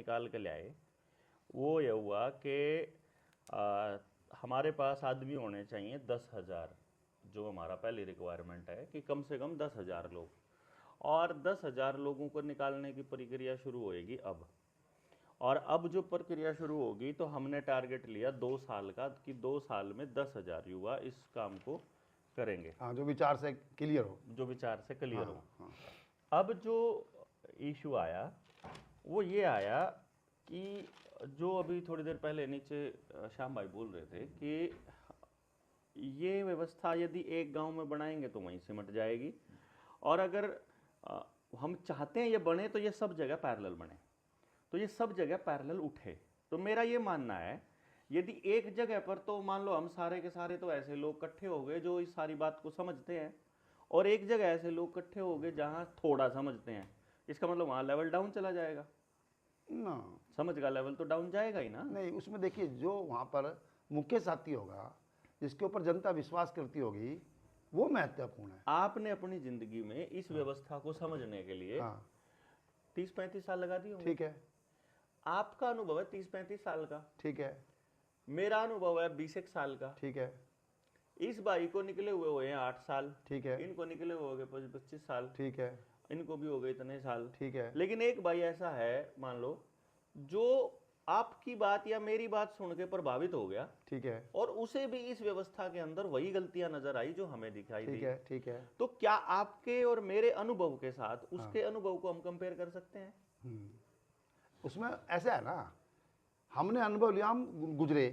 निकाल के लाए वो ये हुआ कि हमारे पास आदमी होने चाहिए 10,000, जो हमारा पहली रिक्वायरमेंट है कि कम से कम 10,000 लोग, और 10,000 लोगों को निकालने की प्रक्रिया शुरू होएगी अब। और अब जो प्रक्रिया शुरू होगी तो हमने टारगेट लिया 2 साल का कि 2 साल में 10,000 युवा इस काम को करेंगे। हाँ, जो विचार से क्लियर हो, जो विचार से क्लियर हो। हाँ। अब जो इशू आया वो ये आया कि जो अभी थोड़ी देर पहले नीचे श्याम भाई बोल रहे थे कि ये व्यवस्था यदि एक गांव में बनाएंगे तो वहीं सिमट जाएगी, और अगर हम चाहते हैं ये बने तो ये सब जगह पैरेलल बने, तो ये सब जगह पैरेलल उठे। तो मेरा ये मानना है यदि एक जगह पर, तो मान लो हम सारे के सारे तो ऐसे लोग इकट्ठे हो गए जो इस सारी बात को समझते हैं, और एक जगह ऐसे लोग इकट्ठे हो गए जहां थोड़ा समझते हैं, इसका मतलब वहां लेवल डाउन चला जाएगा ना। समझ का लेवल तो डाउन जाएगा ही ना। नहीं, उसमें देखिए जो वहाँ पर मुख्य साथी होगा, जिसके ऊपर जनता विश्वास करती होगी, वो महत्वपूर्ण है। आपने अपनी जिंदगी में इस व्यवस्था को समझने के लिए 30-35 साल लगा दिए होंगे। ठीक है। आपका अनुभव है 30-35 साल का। ठीक है। मेरा अनुभव है 20 साल का। ठीक है। इस भाई को निकले हुए हैं 8 साल। ठीक है। इनको निकले हुए हो गए 25 साल। ठीक है। इनको भी हो गए इतने साल। ठीक है। लेकिन एक भाई ऐसा है, मान लो, जो आपकी बात या मेरी बात सुन के प्रभावित हो गया। ठीक है। और उसे भी इस व्यवस्था के अंदर वही गलतियां नजर आई जो हमें दिखाई दी। ठीक है। ठीक है। तो क्या आपके और मेरे अनुभव के साथ उसके अनुभव को हम कंपेयर कर सकते हैं? उसमें ऐसा है ना, हमने अनुभव लिया, हम गुजरे,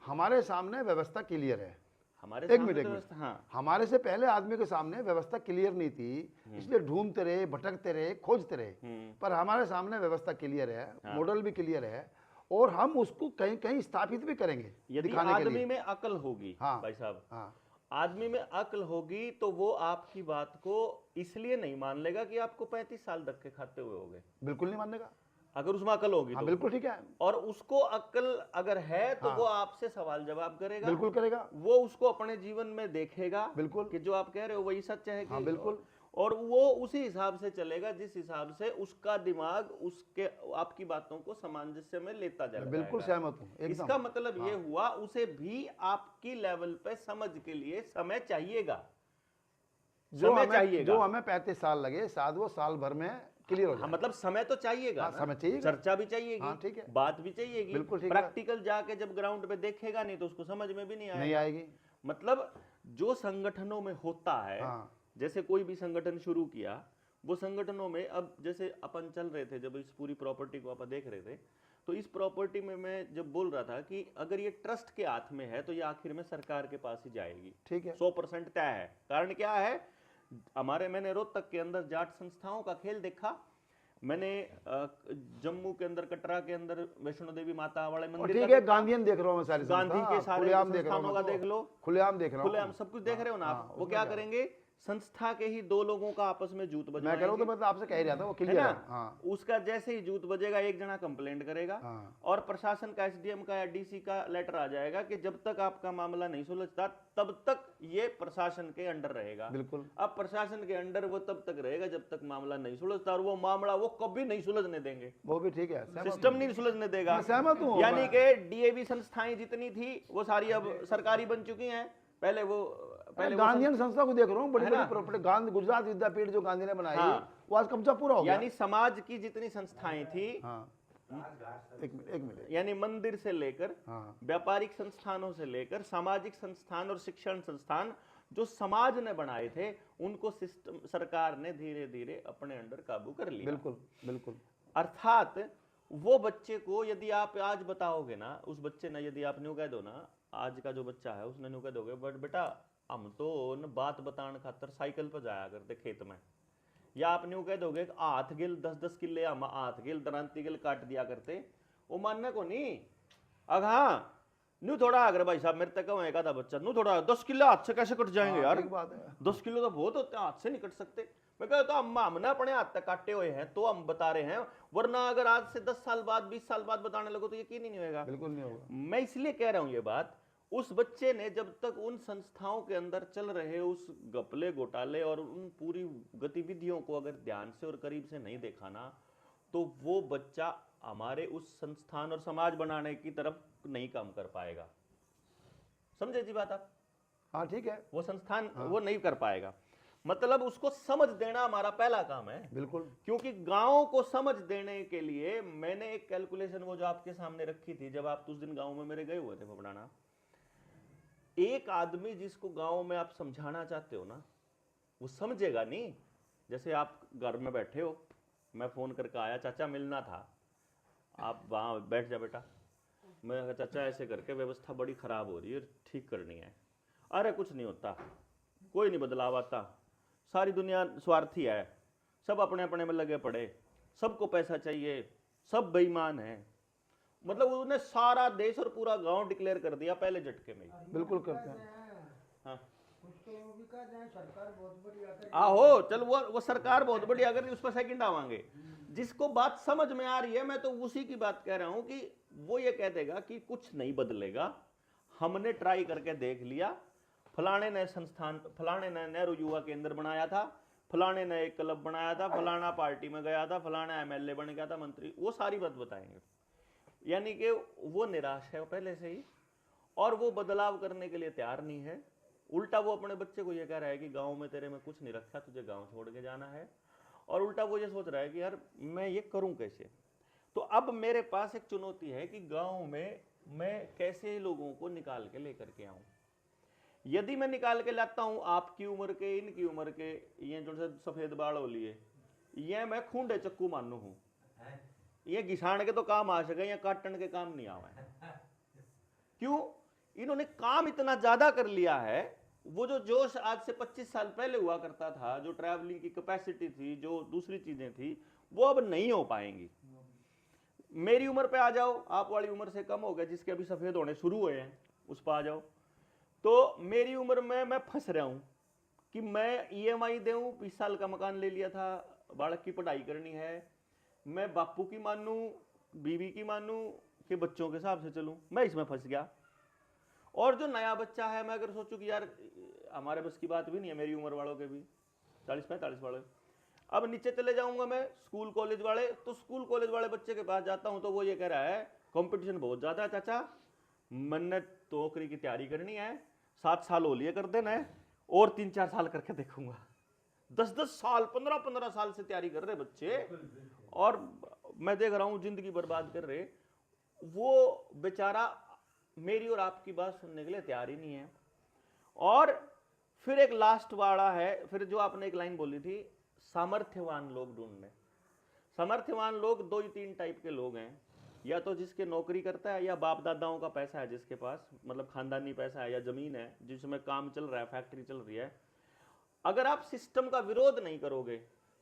हमारे सामने व्यवस्था क्लियर है। हमारे एक मिनट, हाँ। हमारे से पहले आदमी के सामने व्यवस्था क्लियर नहीं थी, इसलिए ढूंढते रहे, भटकते रहे, खोजते रहे, पर हमारे सामने व्यवस्था क्लियर है, मॉडल भी क्लियर है, और हम उसको कहीं कहीं स्थापित भी करेंगे। यदि आदमी में अकल होगी, भाई साहब, आदमी में अकल होगी तो वो आपकी बात को इसलिए नहीं मान लेगा कि आपको 35 साल धक्के खाते हुए हो गए। बिल्कुल नहीं मानेगा, अगर उसमें अकल होगी तो। बिल्कुल ठीक है। और उसको अकल अगर है तो वो आपसे सवाल जवाब करेगा। बिल्कुल करेगा। वो उसको अपने जीवन में देखेगा, बिल्कुल, कि जो आप कह रहे हो वही सच है कि। बिल्कुल। और वो उसी हिसाब से चलेगा जिस हिसाब से उसका दिमाग उसके आपकी बातों को सामंजस्य में लेता जाएगा। बिल्कुल सहमत हूं। इसका मतलब ये हुआ उसे भी आपकी लेवल पे समझ के लिए समय चाहिएगा। जो हमें 35 साल लगे, शायद वो साल भर में क्लियर हो जाए। मतलब समय तो चाहिएगा, समय चाहिए, चर्चा भी चाहिएगी, ठीक है, बात भी चाहिएगी। बिल्कुल ठीक है। प्रैक्टिकल जाके जब ग्राउंड पे देखेगा नहीं तो उसको समझ में भी नहीं आएगी। मतलब जो संगठनों में होता है, जैसे कोई भी संगठन शुरू किया, वो संगठनों में अब जैसे अपन चल रहे थे, जब इस पूरी प्रॉपर्टी को अपन देख रहे थे, तो इस प्रॉपर्टी में मैं जब बोल रहा था कि अगर ये ट्रस्ट के हाथ में है तो ये आखिर में सरकार के पास ही जाएगी। ठीक है, 100% तय है। कारण क्या है, मैंने रोहतक के अंदर जाट संस्थाओं का खेल देखा, मैंने जम्मू के अंदर, कटरा के अंदर वैष्णो देवी माता वाले मंदिर, ठीक है, गांधीयन देख रहा हूं मैं, सारी गांधी के सारे संस्थानों का देख लो, खुलेआम देख रहा हूं, खुलेआम सब कुछ देख रहे हो ना आप। वो क्या करेंगे, संस्था के ही 2 लोगों का आपस में जूत बजेगा। मैं कह रहा हूं, तो मतलब आपसे कह रहा था, वो क्लियर है ना। उसका जैसे ही जूत बजेगा एक जना कंप्लेंट करेगा, और प्रशासन का, एसडीएम का या डीसी का लेटर आ जाएगा कि जब तक आपका मामला नहीं सुलझता तब तक ये प्रशासन के अंडर रहेगा। बिल्कुल। अब प्रशासन के अंडर वो तब तक रहेगा जब तक मामला नहीं सुलझता, और वो मामला वो कभी नहीं सुलझने देंगे। वो भी ठीक है, सिस्टम नहीं सुलझने देगा। सहमत हूं। यानी कि डीएवी संस्थाएं जितनी थी वो सारी अब सरकारी बन चुकी हैं। पहले गांधीयन संस्था को देख रहा हूँ, बड़ी बड़ी प्रॉपर्टी, गांधी गुजरात विद्यापीठ जो गांधी ने बनाई, वो आज कब्जा पूरा हो गया। यानी समाज की जितनी संस्थाएं थी, एक मिनट, यानी मंदिर से लेकर, व्यापारिक संस्थानों से लेकर, सामाजिक संस्थान और शिक्षण संस्थान जो समाज ने बनाए थे, उनको सिस्टम, सरकार ने धीरे धीरे अपने अंडर काबू कर लिया। बिल्कुल बिल्कुल। अर्थात वो बच्चे को यदि आप आज बताओगे ना, उस बच्चे ने, यदि आप न्यू कह दो ना, आज का जो बच्चा है उसने न्यू कह दोगे, बट बेटा हम तो न बात बताने खातर साइकिल पर जाया करते खेत में, या आप न्यू कह दोगे हाथ गिल 10-10 किले हम हाथ गिल दरांती गिल काट दिया करते, वो मानने को नहीं। अग हाँ न्यू थोड़ा अगर भाई साहब मेरे तक एक आधा बच्चा न्यू थोड़ा 10 किलो हाथ से कैसे कट जाएंगे यार, 10 किलो तो बहुत होते हैं, हाथ से नहीं कट सकते। मैं कहता हूं हमने अपने हाथ तक काटे हुए हैं तो हम बता रहे हैं, वरना अगर आज से 10 साल बाद 20 साल बाद बताने लगो तो यकीन ही नहीं होगा। बिल्कुल नहीं होगा। मैं इसलिए कह रहा हूं ये बात, उस बच्चे ने जब तक उन संस्थाओं के अंदर चल रहे उस घपले घोटाले और उन पूरी गतिविधियों को अगर ध्यान से और करीब से नहीं देखा ना, तो वो बच्चा हमारे उस संस्थान और समाज बनाने की तरफ नहीं काम कर पाएगा। समझे जी बात आप? हाँ ठीक है, वो संस्थान वो नहीं कर पाएगा। मतलब उसको समझ देना हमारा पहला काम है। बिल्कुल। क्योंकि गांव को समझ देने के लिए मैंने एक कैलकुलेशन वो जो आपके सामने रखी थी, जब आप उस दिन गांव में मेरे गए हुए थे पपड़ाना। एक आदमी जिसको गांव में आप समझाना चाहते हो ना, वो समझेगा नहीं। जैसे आप घर में बैठे हो, मैं फोन करके आया, चाचा मिलना था, आप वहां बैठ जा बेटा। मैं कहा चाचा ऐसे करके व्यवस्था बड़ी खराब हो रही है, ठीक करनी है। अरे कुछ नहीं होता, कोई नहीं बदलाव आता, सारी दुनिया स्वार्थी है, सब अपने अपने में लगे पड़े, सबको पैसा चाहिए, सब बेईमान है। मतलब उन्होंने सारा देश और पूरा गांव डिक्लेयर कर दिया पहले झटके में ही। बिल्कुल करते हैं। हाँ सरकार बहुत बढ़िया कर आहो, चल वो सरकार बहुत बढ़िया, अगर उस पर सेकंड आवांगे। जिसको बात समझ में आ रही है, मैं तो उसी की बात कह रहा हूं कि वो ये कह देगा कि कुछ नहीं बदलेगा, हमने ट्राई करके देख लिया, फलाने ने संस्थान, फलाने ने नेहरू युवा केंद्र बनाया था, फलाने ने एक क्लब बनाया था, फलाना पार्टी में गया था, फलाना एमएलए बन गया था, मंत्री, वो सारी बात बताएंगे। यानी कि वो निराश है पहले से ही, और वो बदलाव करने के लिए तैयार नहीं है। उल्टा वो अपने बच्चे को ये कह रहा है कि गांव में तेरे में कुछ नहीं रखा, तुझे गांव छोड़ के जाना है। और उल्टा वो ये सोच रहा है कि यार मैं ये करूं कैसे। तो अब मेरे पास एक चुनौती है कि गांव में मैं कैसे लोगों को निकाल के लेकर के आऊं। यदि मैं निकाल के लाता हूं आपकी उम्र के, इनकी उम्र के, ये जो सफेद बाल हो लिए, ये मैं खूंडे चक्कू मानू हूं, ये घिसाण के तो काम आ सके, या काटन के काम नहीं आवे। क्यों? इन्होंने काम इतना ज्यादा कर लिया है। वो जो जोश आज से 25 साल पहले हुआ करता था, जो ट्रैवलिंग की कैपेसिटी थी, जो दूसरी चीजें थी, वो अब नहीं हो पाएंगी। मेरी उम्र पे आ जाओ, आप वाली उम्र से कम हो गए, जिसके अभी सफेद होने शुरू हुए हैं, उस पर आ जाओ। तो मेरी उम्र में मैं फंस रहा हूं कि मैं ईएमआई दूं, 20 साल का मकान ले लिया था, बालक की पढ़ाई करनी है, मैं बापू की मानू, बीवी की मानू, कि बच्चों के हिसाब से चलूं, मैं इसमें फंस गया। और जो नया बच्चा है, मैं अगर सोचूं कि यार हमारे बस की बात भी नहीं है, मेरी उम्र वालों के भी 40-45 वाले, अब नीचे चले जाऊंगा मैं, स्कूल कॉलेज वाले, तो स्कूल कॉलेज वाले बच्चे के पास जाता हूं तो वो ये कह रहा है कंपटीशन बहुत ज्यादा है चाचा, मैंने तो नौकरी की तैयारी करनी है, 7 साल हो लिए कर देना है, और 3-4 साल करके देखूंगा। 10-10 साल, 15-15 साल से तैयारी कर रहे बच्चे, और मैं देख रहा हूं जिंदगी बर्बाद कर रहे। वो बेचारा मेरी और आपकी बात सुनने के लिए तैयार ही नहीं है। और फिर एक लास्ट वाला है, फिर जो आपने एक लाइन बोली थी, सामर्थ्यवान लोग ढूंढने। सामर्थ्यवान लोग 2 ही 3 टाइप के लोग हैं, या तो जिसके नौकरी करता है, या बाप दादाओं का पैसा है जिसके पास, मतलब खानदानी पैसा है, या जमीन है जिसमें काम चल रहा है, फैक्ट्री चल रही है। अगर आप सिस्टम का विरोध नहीं करोगे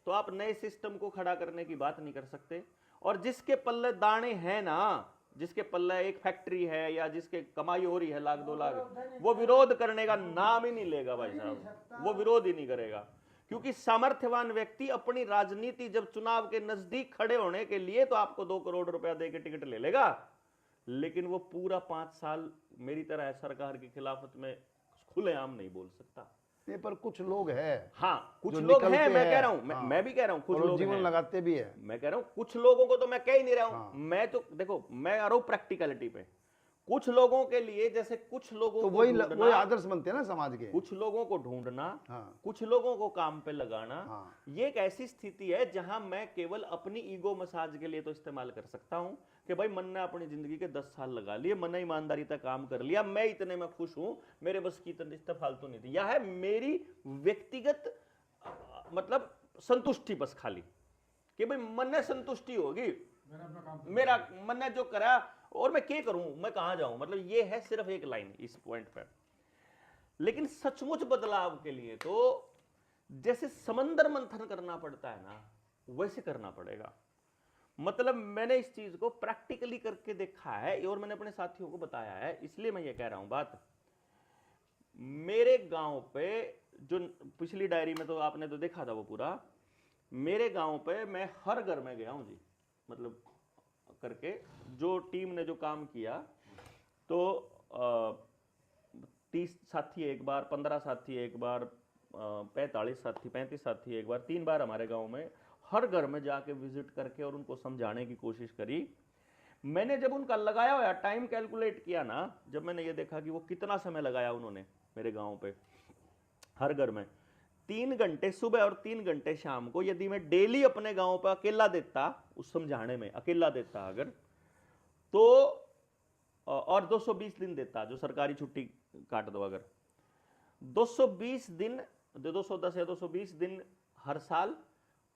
तो आप नए सिस्टम को खड़ा करने की बात नहीं कर सकते। और जिसके पल्ले दाने हैं ना, जिसके पल्ले एक फैक्ट्री है, या जिसके कमाई हो रही है लाख 2 लाख, वो विरोध करने का नाम ही नहीं लेगा भाई साहब, वो विरोध ही नहीं करेगा। क्योंकि सामर्थ्यवान व्यक्ति अपनी राजनीति जब चुनाव के नजदीक खड़े होने के लिए, तो आपको 2 करोड़ रुपया दे के टिकट ले लेगा, लेकिन वो पूरा 5 साल मेरी तरह सरकार की खिलाफत में खुलेआम नहीं बोल सकता। नहीं, पर कुछ लोग हैं, हाँ कुछ जो लोग हैं, निकलते मैं हैं। कह रहा हूं, हाँ। मैं भी कह रहा हूं कुछ और वो लोग जीवन हैं, लगाते भी है। मैं कह रहा हूं कुछ लोगों को तो मैं कह ही नहीं रहा हूं। हाँ। मैं तो देखो, मैं आ रहा हूं प्रैक्टिकलिटी पे। कुछ लोगों के लिए, जैसे कुछ लोगों तो को वही ढूंढना, आदर्श बनते हैं ना समाज के। कुछ लोगों को ढूंढना, हाँ। कुछ लोगों को काम पे लगाना, हाँ। ये एक ऐसी स्थिति है जहां मैं केवल अपनी ईगो मसाज के लिए तो इस्तेमाल कर सकता हूं कि भाई मन ने अपनी जिंदगी के 10 साल लगा लिए, मन ने ईमानदारी तक काम कर लिया, मैं इतने में खुश हूं, मेरे बस की इतने फालतू नहीं थी। यह है मेरी व्यक्तिगत मतलब संतुष्टि, बस खाली कि भाई मन ने संतुष्टि होगी, मेरा मन ने जो करा, और मैं क्या करूं, मैं कहां जाऊं, मतलब ये है सिर्फ एक लाइन इस पॉइंट पर। लेकिन सचमुच बदलाव के लिए तो जैसे समंदर मंथन करना पड़ता है ना, वैसे करना पड़ेगा। मतलब मैंने इस चीज को प्रैक्टिकली करके देखा है, और मैंने अपने साथियों को बताया है, इसलिए मैं ये कह रहा हूं बात। मेरे गांव पे, जो पिछली डायरी में तो आपने तो देखा था वो पूरा, मेरे गांव पे मैं हर घर में गया हूं जी, मतलब करके जो टीम ने जो काम किया, तो 30 साथी एक बार, 15 साथी एक बार, 45 साथी, 35 साथी एक बार, 3 बार हमारे गांव में हर घर में जाके विजिट करके और उनको समझाने की कोशिश करी। मैंने जब उनका लगाया हुआ टाइम कैलकुलेट किया ना, जब मैंने ये देखा कि वो कितना समय लगाया उन्होंने मेरे गांव पे, हर घर में 3 घंटे सुबह और 3 घंटे शाम को, यदि मैं डेली अपने गांव पर अकेला देता, उस समझाने में अकेला देता अगर, तो और 220 दिन देता, जो सरकारी छुट्टी काट दो अगर, 220 दिन, 210 या 220 दिन हर साल,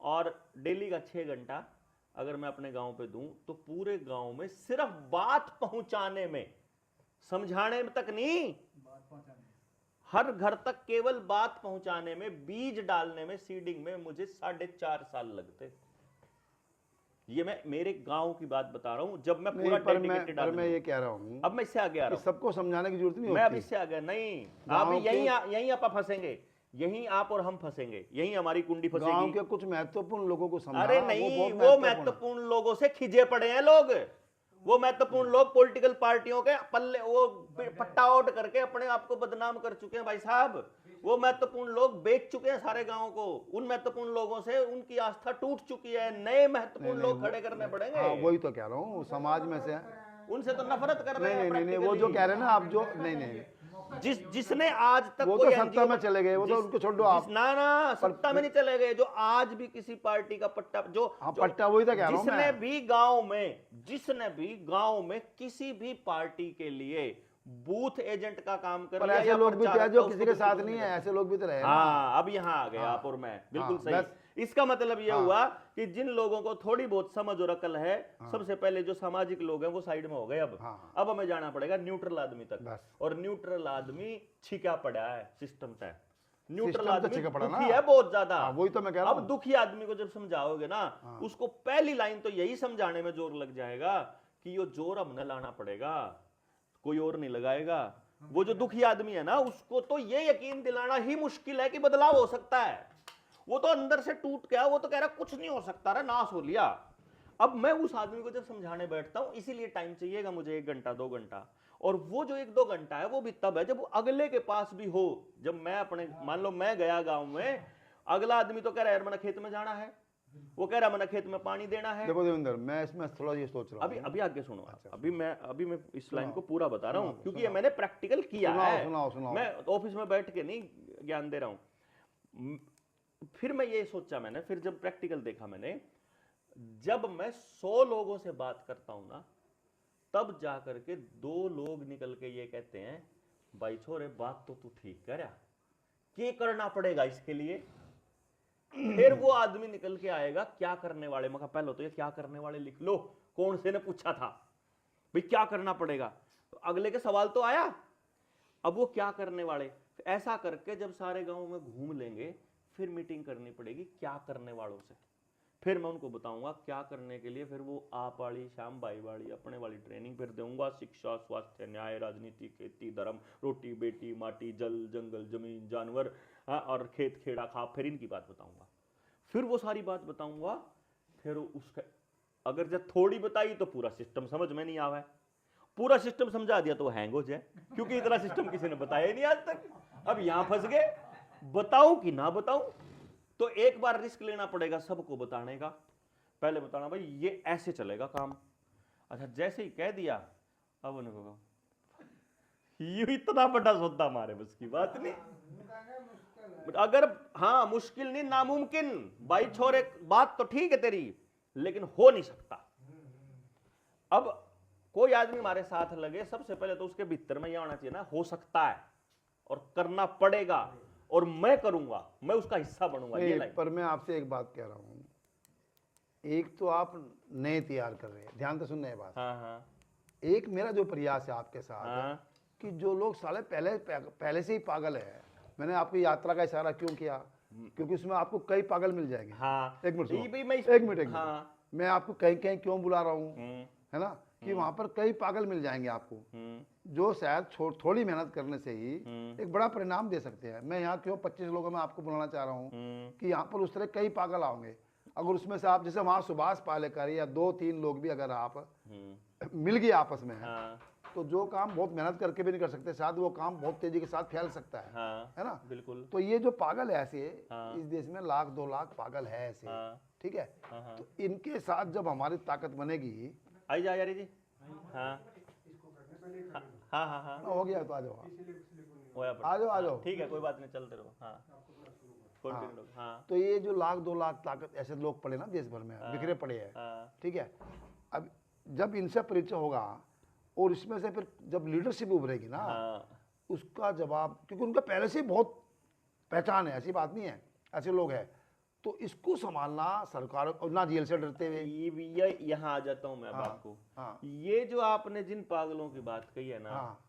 और डेली का 6 घंटा अगर मैं अपने गांव पे दूं, तो पूरे गांव में सिर्फ बात पहुंचाने में, समझाने में तक नहीं, हर घर तक केवल बात पहुंचाने में, बीज डालने में, सीडिंग में मुझे 4.5 साल लगते। ये मैं मेरे गांव की बात बता रहा हूं, जब मैं पूरा डेडिकेटेड पर मैं ये कह रहा हूँ, अब मैं इससे आगे आ रहा हूं, सबको समझाने की जरूरत नहीं मैं अब होती। इससे आगे नहीं, आप यहीं आप फंसेंगे, यहीं आप और हम फंसेंगे, यहीं हमारी कुंडी गांव फंसेगी। के कुछ महत्वपूर्ण लोगों को समझाना, अरे नहीं, वो महत्वपूर्ण लोगों से खिजे पड़े हैं लोग, वो महत्वपूर्ण लोग पॉलिटिकल पार्टियों के पल्ले वो पट्टा आउट करके अपने आप को बदनाम कर चुके हैं भाई साहब। वो महत्वपूर्ण लोग बेच चुके हैं सारे गांव को, उन महत्वपूर्ण लोगों से उनकी आस्था टूट चुकी है, नए महत्वपूर्ण लोग खड़े करने पड़ेंगे। हाँ, वही तो कह रहा हूँ, समाज में से उनसे तो नफरत कर रहे हैं। नहीं, वो जो कह रहे हैं ना आप, जो नहीं, जिसने आज तक वो तो सत्ता में चले गए, वो तो उनको छोड़ दो आप। ना सत्ता में नहीं चले गए, जो आज भी किसी पार्टी का पट्टा, पट्टा, वही तो कह रहा हूं मैं। जिसने भी गांव में किसी भी पार्टी के लिए बूथ एजेंट का काम कर पर लिया, ऐसे लोग भी थे जो किसी के साथ नहीं है, ऐसे लोग भी तो रहे। हाँ, अब यहाँ आ गए आप और मैं, बिल्कुल सही। इसका मतलब यह हुआ कि जिन लोगों को थोड़ी बहुत समझ और अकल है, सबसे पहले जो सामाजिक लोग हैं वो साइड में हो गए। अब हमें जाना पड़ेगा न्यूट्रल आदमी तक, और न्यूट्रल आदमी छिका पड़ा है सिस्टम तक। न्यूट्रल आदमी दुखी है बहुत ज्यादा, वही तो मैं कह रहा हूं। अब दुखी आदमी को जब समझाओगे ना, उसको पहली लाइन तो यही समझाने में जोर लग जाएगा कि ये जोर हमने लाना पड़ेगा, कोई और नहीं लगाएगा। वो जो दुखी आदमी है ना, उसको तो ये यकीन दिलाना ही मुश्किल है कि बदलाव हो सकता है। वो तो अंदर से टूट गया, वो तो कह रहा कुछ नहीं हो सकता, रे नाश हो लिया। अब मैं उस आदमी को जब समझाने बैठता हूं, इसीलिए टाइम चाहिएगा मुझे 1 घंटा 2 घंटा, और वो जो 1-2 घंटा है वो भी तब है जब वो अगले के पास भी हो। जब मैं अपने, मान लो मैं गया गांव में, अगला आदमी तो कह रहा है यार मैंने खेत में जाना है, वो कह रहा मैंने खेत में पानी देना है। देखो देवेंद्र, मैं इसमें थोड़ा ये सोच रहा हूं, अभी आगे सुनो। अभी मैं इस लाइन को पूरा बता रहा हूं, क्योंकि ये मैंने प्रैक्टिकल किया है। सुनाओ। मैं ऑफिस में बैठ के नहीं ज्ञान दे रहा हूं। फिर मैं ये सोचा मैंने, फिर जब प्रैक्टिकल देखा मैंने, जब मैं 100 लोगों से बात करता हूं ना, तब जाकर के 2 लोग निकल के ये कहते हैं भाई छोरे बात तो तू ठीक कर, क्या करना पड़ेगा इसके लिए। फिर वो आदमी निकल के आएगा क्या करने वाले। मैं कहा पहले तो ये क्या करने वाले लिख लो, कौन से ने पूछा था भाई क्या करना पड़ेगा, तो अगले के सवाल तो आया। अब वो क्या करने वाले, ऐसा करके जब सारे गांव में घूम लेंगे, फिर मीटिंग करनी पड़ेगी क्या करने वालों से। फिर मैं उनको बताऊंगा क्या करने के लिए, फिर वो आप वाली, श्याम भाई वाली, अपने वाली ट्रेनिंग फिर दूंगा। शिक्षा, स्वास्थ्य, न्याय, राजनीति, खेती, धर्म, रोटी बेटी, माटी, जल, जंगल, जमीन, जानवर, और खेत खेड़ा खा, फिर इनकी बात बताऊंगा। फिर वो सारी बात बताऊंगा। फिर उसका अगर जब थोड़ी बताई तो पूरा सिस्टम समझ में नहीं आवा है, पूरा सिस्टम समझा दिया तो हैंग हो जाए, क्योंकि इतना सिस्टम किसी ने बताया ही नहीं आज तक। अब यहां फंस गए, बताऊं कि ना बताऊं, तो एक बार रिस्क लेना पड़ेगा सबको बताने का। पहले बताना भाई ये ऐसे चलेगा काम। अच्छा, जैसे ही कह दिया, अब उनको ये इतना बड़ा सौदा हमारे बस की बात नहीं। अगर हाँ मुश्किल नहीं, नामुमकिन भाई छोरे, बात तो ठीक है तेरी, लेकिन हो नहीं सकता। अब कोई आदमी हमारे साथ लगे, सबसे पहले तो उसके भीतर में यह आना चाहिए ना, हो सकता है और करना पड़ेगा, और मैं करूंगा, मैं उसका हिस्सा बनूंगा। ये लाइन। पर मैं आपसे एक बात कह रहा हूं, एक तो आप नए तैयार कर रहे हैं, ध्यान से सुनना ये बात। हाँ। एक मेरा जो प्रयास है आपके साथ, कि जो लोग साले पहले से ही पागल है। मैंने आपकी यात्रा का इशारा क्यों किया, क्योंकि उसमें आपको कई पागल मिल जाएंगे। हाँ। एक मिनट, एक मिनट। मैं आपको कहीं कहीं क्यों बुला रहा हूँ, है ना, कि वहां पर कई पागल मिल जाएंगे आपको, जो शायद थोड़ी मेहनत करने से ही एक बड़ा परिणाम दे सकते हैं। मैं यहाँ क्यों 25 लोगों में आपको बुलाना चाह रहा हूँ कि यहाँ पर उस तरह कई पागल आओगे। अगर उसमें से आप, जैसे वहां सुभाष पालेकर या 2-3 लोग भी अगर आप मिल गए आपस में, तो जो काम बहुत मेहनत करके भी नहीं कर सकते, शायद वो काम बहुत तेजी के साथ फैल सकता है ना। बिल्कुल। तो ये जो पागल है ऐसे, इस देश में 1 लाख 2 लाख पागल है ऐसे, ठीक है। हाँ हाँ तो इनके साथ जब हमारी ताकत बनेगी, आई जा यारी जी। हाँ हाँ हाँ हाँ हो गया तो आ जाओ, होया पर। आ जाओ, आ हाँ, जाओ। ठीक है कोई बात नहीं, चलते रहो। हाँ कंटिन्यू रहो। हाँ तो ये जो 1-2 लाख ताकत ऐसे लोग पड़े ना देश भर में, बिखरे पड़े हैं, हाँ ठीक है। अब जब इनसे परिचय होगा और इसमें से फिर जब लीडरशिप उभरेगी ना, हाँ उसका जवाब, क्योंकि उनका पहले से ही बहुत पहचान है, ऐसी बात नहीं है, ऐसे लोग हैं, तो इसको संभालना सरकार और ना जेल से डरते हुए। ये यहाँ आ जाता हूँ मैं अब आपको। हाँ ये जो आपने जिन पागलों की बात कही है ना, हाँ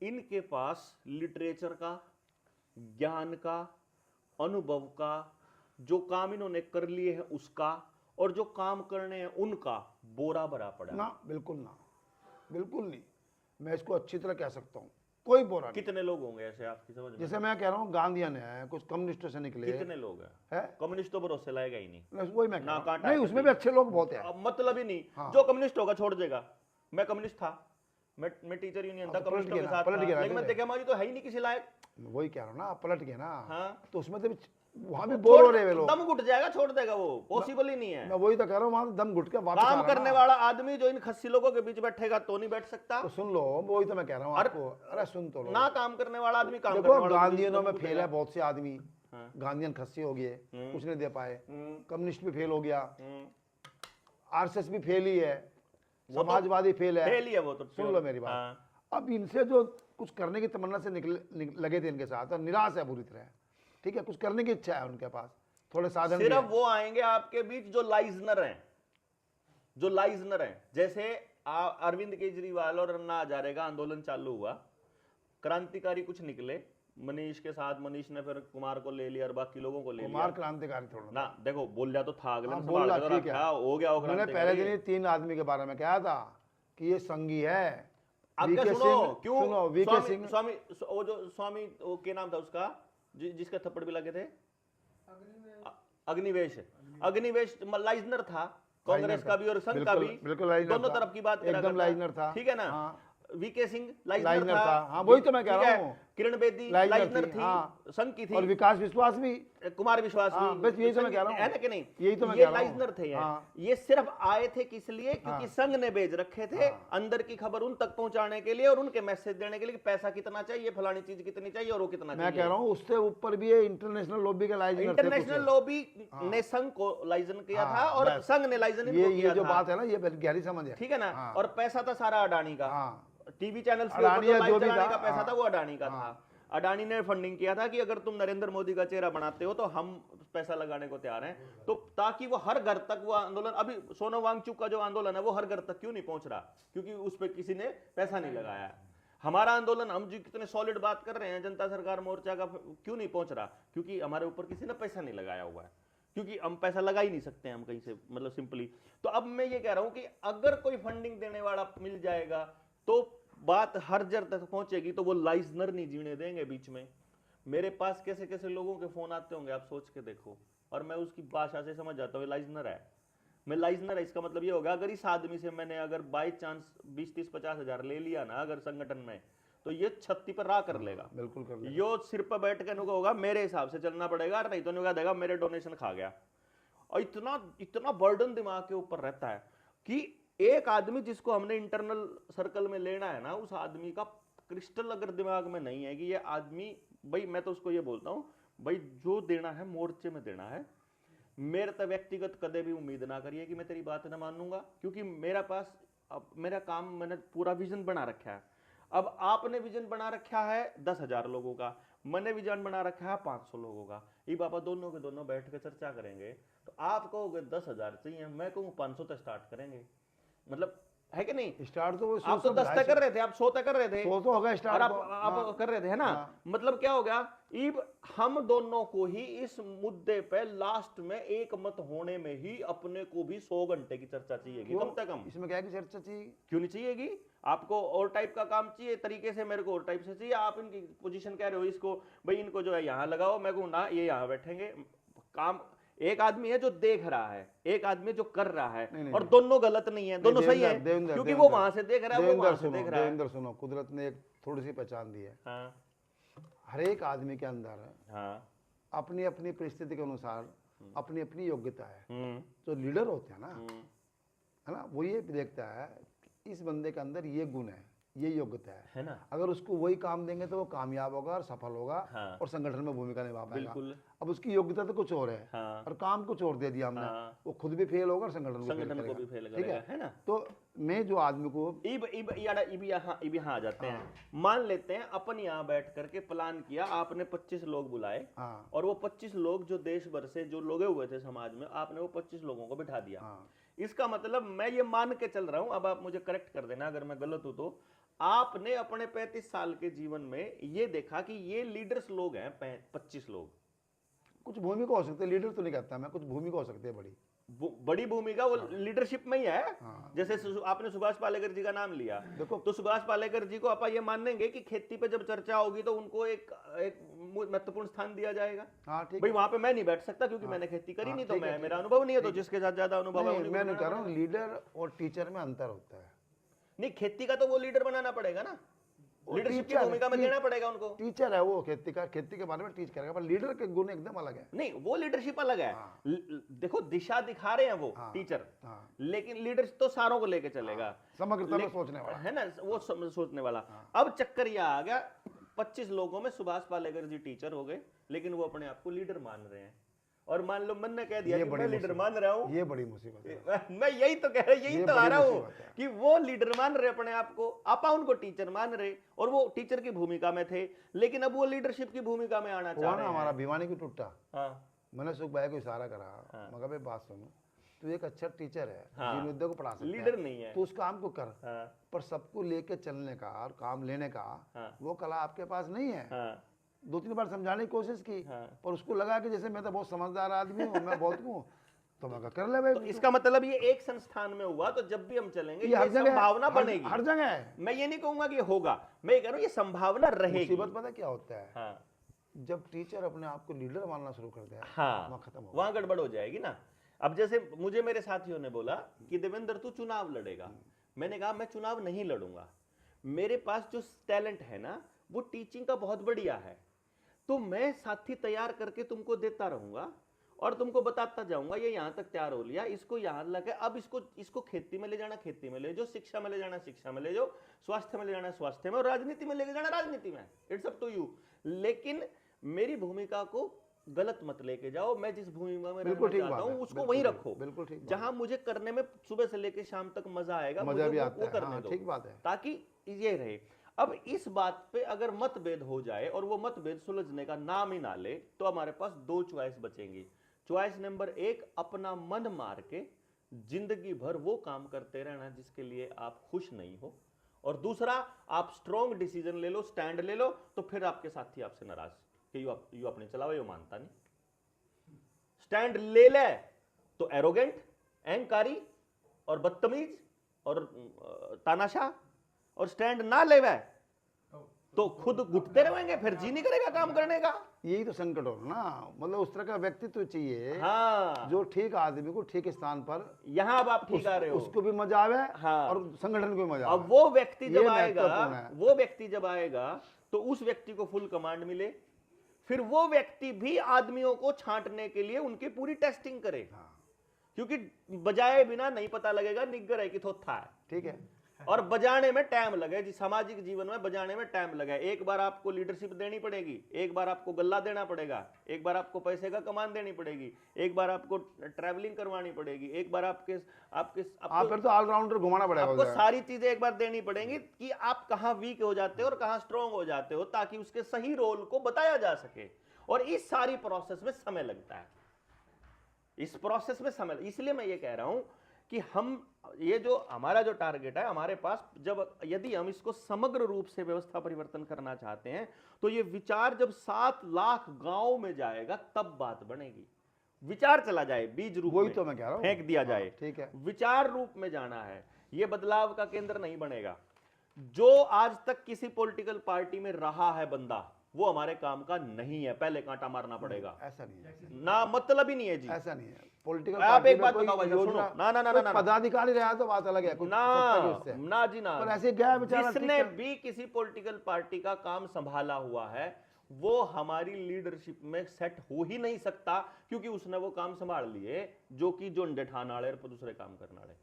इनके पास लिटरेचर का, ज्ञान का, अनुभव का, जो काम इन्होंने कर लिए हैं उसका, और जो काम करने हैं उनका बोरा भरा पड़ा है। ना, बिल्कुल ना, बिल्कुल नहीं। मैं इसको अच्छी तरह कह सकता हूँ, कोई बोरा नहीं। कितने लोग होंगे ऐसे आपकी समझ में? जैसे मैं कह रहा हूँ गांधीयन है, कुछ कम्युनिस्टों से निकले कितने लोग हैं? है, कम्युनिस्ट तो भरोसे लाएगा ही नहीं। वही मैं कह ना रहा हूँ। काटा नहीं, है उसमें कभी। भी अच्छे लोग बहुत हैं। अब मतलब ही नहीं, हाँ। जो कम्युनिस्ट होगा छोड़ देगा। मैं कम्युनिस्ट था, मैं टीचर यूनियन था, तो पलट कम्युनिस्टों के गया ना, साथ पलट था, गया ना, लेकिन मैं फिर। देखा हमारी तो है ही नहीं किसी लायक। वही कह रहा हूँ ना, पलट गए ना। हाँ। तो उसमें तो वहां भी बोर हो रहे वे लोग। दम घुट जाएगा, छोड़ देगा वो, पॉसिबल ही नहीं है। मैं वही तो कह रहा हूँ, वहां दम घुट के वापस आ काम रहा करने ना। वाला आदमी जो इन खस्सी लोगों के बीच बैठेगा तो नहीं बैठ सकता। तो सुन लो, वही तो मैं कह रहा हूँ आपको। अरे सुन तो लो। ना काम करने वाला आदमी काम करने देखो, वाला के बीच गांधीयनों दम में घुटेगा। फेल है बहुत से आदमी। हाँ। गांधीयन खस्सी हो गए, कुछ नहीं दे पाए। हम्म, कम्युनिस्ट भी फेल हो गया, हम्म। आरएसएस भी फेल ही है, वो तो समाजवादी फेल है। फेल ही है वो तो। सुन लो मेरी बात। हाँ। अब इनसे जो कुछ करने की तमन्ना से लगे थे इनके साथ, और निराश है बुरी तरह, ठीक है। कुछ करने की इच्छा है उनके पास, थोड़े साधन भी सिर्फ हैं। वो आएंगे आपके बीच जो लाइजनर हैं, जो लाइजनर हैं। जैसे अरविंद केजरीवाल और अन्ना हजारे का आंदोलन चालू हुआ, क्रांतिकारी कुछ निकले, मनीष के साथ, मनीष ने फिर कुमार को ले लिया और बाकी लोगों को ले लिया कुमार क्रांतिकारी थोड़ा ना। देखो बोल जा तो था, अगले हाँ, ने बोल संभाल रहा, के तो ठीक है। रखा, हो गया वो मैंने पहले क्रांतिकारी। दिन ही 3 आदमी के बारे में कहा था कि ये संगी है। आपका वीके सुनो सिंह, क्यों? सुनो, वीके स्वामी सिंह, स्वामी वो जो स्वामी वो के नाम था उसका, जिसका थप्पड़ भी लगे थे, अग्निवेश। अग्निवेश लाइजनर था, कांग्रेस का भी और संघ का भी, बिल्कुल लाइजनर दोनों था। तरफ की बात करा एकदम करता। लाइजनर था। ठीक है ना। हाँ। वीके सिंह लाइजनर लाइजनर था। था। हाँ, वही तो मैं कह ठीक रहा है? हूँ। किरण बेदी लाइजनर लाइजनर थी, थी, हाँ। संघ की थी। और विकास विश्वास भी, कुमार विश्वास हाँ, भी, बस यही तो मैं कह रहा हूँ। है ना कि नहीं? यही तो मैं ये कह रहा हूँ। लाइजनर थे। हाँ। ये सिर्फ आए थे किस लिए? क्योंकि संघ ने भेज रखे थे अंदर की खबर उन तक पहुंचाने के लिए और उनके मैसेज देने के लिए कि पैसा कितना चाहिए, फलानी चीज कितनी चाहिए और वो कितना मैं चाहिए। कह रहा हूँ उससे ऊपर भी ये इंटरनेशनल लॉबी का लाइजनर थे कुछ। इंटरनेशनल लॉबी ने संघ को लाइजन किया हाँ, था और बस। संघ ने लाइजन ये किया जो था। बात है ना, ये गहरी समझ है। ठीक है ना। हाँ। और पैसा था सारा अडानी का। हाँ। टीवी चैनल्स के अडानी ऊपर या जो जो लाइव भी चलाने था, का पैसा हाँ। था वो अडानी का था। अडानी ने फंडिंग किया था कि अगर तुम नरेंद्र मोदी का चेहरा बनाते हो तो हम पैसा लगाने को तैयार हैं, तो ताकि वो हर घर तक वो आंदोलन, अभी सोनम वांगचुक का जो आंदोलन है वो हर घर तक क्यों नहीं पहुंच रहा? क्योंकि उस पर किसी ने पैसा नहीं लगाया है। हमारा आंदोलन, हम जो कितने सॉलिड बात कर रहे हैं जनता सरकार मोर्चा का, क्यों नहीं पहुंच रहा? क्योंकि हमारे ऊपर किसी ने पैसा नहीं लगाया हुआ है, क्योंकि हम पैसा लगा ही नहीं सकते हैं हम कहीं से, मतलब सिंपली। तो अब मैं ये कह रहा हूं कि अगर कोई फंडिंग देने वाला मिल जाएगा तो बात हर जर तक पहुंचेगी, तो वो लाइजनर नहीं जीने देंगे बीच में। मेरे पास कैसे कैसे लोगों के फोन आते होंगे, आप सोच के देखो, और मैं उसकी भाषा से समझ जाता हूँ लाइजनर है। मैं लाइजनर है, इसका मतलब ये होगा अगर इस आदमी से मैंने अगर बाई चांस 20, 30, 50 हजार ले लिया ना अगर संगठन में, तो ये छत्ती पर राह कर लेगा। बिल्कुल कर लेगा। यो सिर पर बैठ के नुका होगा मेरे हिसाब से चलना पड़ेगा, नहीं तो नुका देगा मेरे डोनेशन खा गया। और इतना बर्डन दिमाग के ऊपर रहता है कि एक आदमी जिसको हमने इंटरनल सर्कल में लेना है ना, उस आदमी का क्रिस्टल अगर दिमाग में नहीं है कि ये आदमी, भाई मैं तो उसको ये बोलता हूं, भाई जो देना है मोर्चे में देना है। मेरे तो व्यक्तिगत कदे भी उम्मीद ना करिए कि मैं तेरी बात ना मानूंगा, क्योंकि मेरा पास अब मेरा काम, मैंने पूरा विजन बना रखा है। अब आपने विजन बना रखा है 10,000 लोगों का, मैंने विजन बना रखा है 500 लोगों का। ये बाबा दोनों के दोनों बैठ के चर्चा करेंगे, तो आप कहोगे 10,000 चाहिए, मैं कहूँ 500 तक स्टार्ट करेंगे, मतलब है कि नहीं? स्टार्ट तो वो आप तो 10 तक कर रहे थे, आप 100 तक कर रहे थे, 100 तो होगा और स्टार्ट। आप कर रहे थे, है ना? मतलब क्या हो गया? इब हम दोनों को ही इस मुद्दे पे लास्ट में एक मत होने में ही अपने को भी 100 घंटे की चर्चा चाहिए कम से कम। इसमें क्या की चर्चा चाहिए? क्यों नहीं चाहिएगी? आपको और टाइप का काम चाहिए तरीके से, मेरे को और टाइप से चाहिए। आप इनकी पोजीशन कह रहे हो, इसको भाई इनको जो है यहाँ लगाओ, मैं कहूँ ना ये यहाँ बैठेंगे। काम एक आदमी है जो देख रहा है, एक आदमी जो कर रहा है, और दोनों गलत नहीं है, दोनों सही है, क्योंकि वो वहां से देख रहा है, वो वहां से देख रहा है। देवेंद्र सुनो, कुदरत ने एक थोड़ी सी पहचान दी है। हाँ हर एक आदमी के अंदर हाँ अपनी अपनी परिस्थिति के अनुसार अपनी अपनी योग्यता है। जो लीडर होते हैं ना, है ना, वो ये देखता है कि इस बंदे के अंदर ये गुण है, ये योग्यता है ना। अगर उसको वही काम देंगे तो वो कामयाब होगा और सफल होगा। हाँ। और संगठन में भूमिका निभा पाएगा। बिल्कुल। अब उसकी योग्यता तो कुछ और है। हाँ। और काम कुछ और दे दिया हमने। हाँ। वो खुद भी फेल होगा और संगठन को भी फेल ठीक करेगा, है ना। तो मैं जो आदमी को इब यहाँ आ जाते हैं। मान लेते हैं अपन यहाँ बैठ करके प्लान किया, आपने 25 लोग बुलाए, हाँ। और वो 25 लोग जो देश भर से जो लोगे हुए थे समाज में, आपने वो 25 लोगों को बिठा दिया। हाँ। इसका मतलब मैं ये मान के चल रहा हूं, अब आप मुझे करेक्ट कर देना अगर मैं गलत हूं तो, आपने अपने 35 साल के जीवन में ये देखा कि ये लीडर्स लोग हैं 25 लोग। कुछ भूमिका हो सकती है, लीडर तो नहीं कहता मैं, कुछ भूमिका हो सकती है बड़ी। बड़ी भूमिका वो लीडरशिप में ही है। हाँ। जैसे आपने सुभाष पालेकर जी का नाम लिया, देखो तो सुभाष पालेकर जी को आप ये मानेंगे कि खेती पे जब चर्चा होगी तो उनको एक महत्वपूर्ण स्थान दिया जाएगा। हाँ ठीक भाई वहां पे मैं नहीं बैठ सकता क्योंकि मैंने खेती करी नहीं, तो मैं मेरा अनुभव नहीं है, तो जिसके साथ ज्यादा अनुभव है मैं नहीं कह रहा हूँ, लीडर और टीचर में अंतर होता है। नहीं, खेती का तो वो लीडर बनाना पड़ेगा ना, लीडरशिप की भूमिका में देना पड़ेगा उनको। टीचर है वो, खेती के बारे में टीच करेगा, पर लीडर के गुण एकदम अलग है। नहीं, वो लीडरशिप अलग है। देखो दिशा दिखा रहे हैं वो टीचर, लेकिन लीडर तो सारों को लेके चलेगा, समग्रता में सोचने वाला है ना, वो सोचने वाला। अब चक्कर यह आ गया, 25 लोगों में सुभाष पालेकर जी टीचर हो गए, लेकिन वो अपने आप को लीडर मान रहे हैं। और मान लो मन ने कह दिया कि मैं लीडर मान रहा हूं, ये बड़ी मुसीबत है। मैं यही तो कह रहा, यही तो आ रहा हूं कि वो लीडर मान रहे अपने आप को, आपा उनको टीचर मान रहे, और वो टीचर की भूमिका में थे, लेकिन अब वो लीडरशिप की भूमिका में आना चाह रहे हैं। हमारा भिवानी की टूटा। हाँ। मैंने सुख भाई को इशारा करा, मगर भाई बात सुनो, तू एक अच्छा टीचर है, हाँ। विद्या को पढ़ा सकता है, लीडर नहीं है, तो उस काम को कर। हाँ। पर सबको लेके चलने का और काम लेने का, हाँ। वो कला आपके पास नहीं है। हाँ। 2-3 बार समझाने की कोशिश की, हाँ। पर उसको लगा कि जैसे मैं तो बहुत समझदार आदमी हूँ, मैं बहुत हूँ, तो मैं कर ले भाई। तो इसका मतलब ये एक संस्थान में हुआ, तो जब भी हम चलेंगे ये हर जगह संभावना बनेगी, हर जगह है। मैं ये नहीं कहूंगा कि होगा, मैं ये कह रहा हूं ये संभावना रहेगी। मुसीबत पता क्या होता है? हाँ। जब टीचर अपने आप को लीडर मानना शुरू कर दिया, हाँ, वहाँ खत्म हो, वहां गड़बड़ हो जाएगी ना। अब जैसे मुझे मेरे साथियों ने बोला कि देवेंद्र तू चुनाव लड़ेगा, मैंने कहा मैं चुनाव नहीं लड़ूंगा, मेरे पास जो टैलेंट है ना वो टीचिंग का बहुत बढ़िया है, तो मैं साथी तैयार करके तुमको देता रहूंगा और तुमको बताता जाऊंगा ये यहाँ तक तैयार हो लिया, इसको यहाँ लगे, अब इसको खेती में ले जाना खेती में ले जाओ, शिक्षा में ले जाना शिक्षा में ले जाओ, स्वास्थ्य में ले जाना स्वास्थ्य में, और राजनीति में लेके जाना राजनीति में, इट्स अप टू यू। लेकिन मेरी भूमिका को गलत मत लेके जाओ, मैं जिस भूमिका में रहना चाहता हूँ उसको वहीं रखो, बिल्कुल ठीक, जहां मुझे करने में सुबह से लेके शाम तक मजा आएगा, मजा भी आता वो है, करने दो, ठीक बात है, ताकि ये रहे। अब इस बात पे अगर मतभेद हो जाए और वो मतभेद सुलझने का नाम ही ना ले, तो हमारे पास 2 चॉइस बचेंगी। चॉइस नंबर 1, अपना मन मार के जिंदगी भर वो काम करते रहना जिसके लिए आप खुश नहीं हो, और दूसरा आप स्ट्रॉन्ग डिसीजन ले लो, स्टैंड ले लो, तो फिर आपके साथी आपसे नाराज कि यू अपने चलाओ, ये मानता नहीं। स्टैंड ले ले तो एरोगेंट, अहंकारी और बदतमीज और तानाशाह, और स्टैंड ना ले तो खुद घुटते रहेंगे, फिर जी नहीं करेगा काम करने का। यही तो संकट हो ना, मतलब उस तरह का व्यक्तित्व चाहिए, हाँ, जो ठीक आदमी को ठीक स्थान पर, यहाँ अब आप ठीक आ रहे हो, उसको भी मजा आवे, हाँ, और संगठन को भी मजा आवे। अब वो व्यक्ति जब आएगा तो उस व्यक्ति को फुल कमांड मिले, फिर वो व्यक्ति भी आदमियों को छांटने के लिए उनकी पूरी टेस्टिंग करे, क्योंकि बजाए बिना नहीं पता लगेगा निग्गर है कि थोथा है, ठीक है, और बजाने में टाइम लगे जी, सामाजिक जीवन में बजाने में टाइम लगे। एक बार आपको लीडरशिप देनी पड़ेगी, एक बार आपको गल्ला देना पड़ेगा, एक बार आपको पैसे का कमान देनी पड़ेगी, एक बार आपको ट्रैवलिंग करवानी पड़ेगी, एक बार आपके फिर तो ऑलराउंडर घुमाना पड़ेगा, आपको सारी चीजें एक बार देनी पड़ेंगी कि आप कहां वीक हो जाते हो और कहां स्ट्रांग हो जाते हो, ताकि उसके सही रोल को बताया जा सके। और इस सारी प्रोसेस में समय लगता है, इस प्रोसेस में समय, इसलिए मैं ये कह रहा हूं कि हम ये जो हमारा जो टारगेट है, हमारे पास जब यदि हम इसको समग्र रूप से व्यवस्था परिवर्तन करना चाहते हैं, तो ये विचार जब 7 लाख गांव में जाएगा तब बात बनेगी। विचार चला जाए बीज रूप वही में, तो मैं कह रहा हूं, फेंक दिया जाए, ठीक है, विचार रूप में जाना है, ये बदलाव का केंद्र नहीं बनेगा। जो आज तक किसी पॉलिटिकल पार्टी में रहा है बंदा, वो हमारे काम का नहीं है, पहले कांटा मारना पड़ेगा। ऐसा नहीं है ना, मतलब ही नहीं है जी, ऐसा नहीं है। पॉलिटिकल आप एक बात बताओ भाई, सुनो, ना पदाधिकारी रहा तो बात अलग है, ना जी ना, पर ऐसे गया बेचारा, जिसने भी किसी पॉलिटिकल पार्टी का काम संभाला हुआ है वो हमारी लीडरशिप में सेट हो ही नहीं सकता, क्योंकि उसने वो काम संभाल लिए जो कि जो ठान वाले और दूसरे काम करने वाले।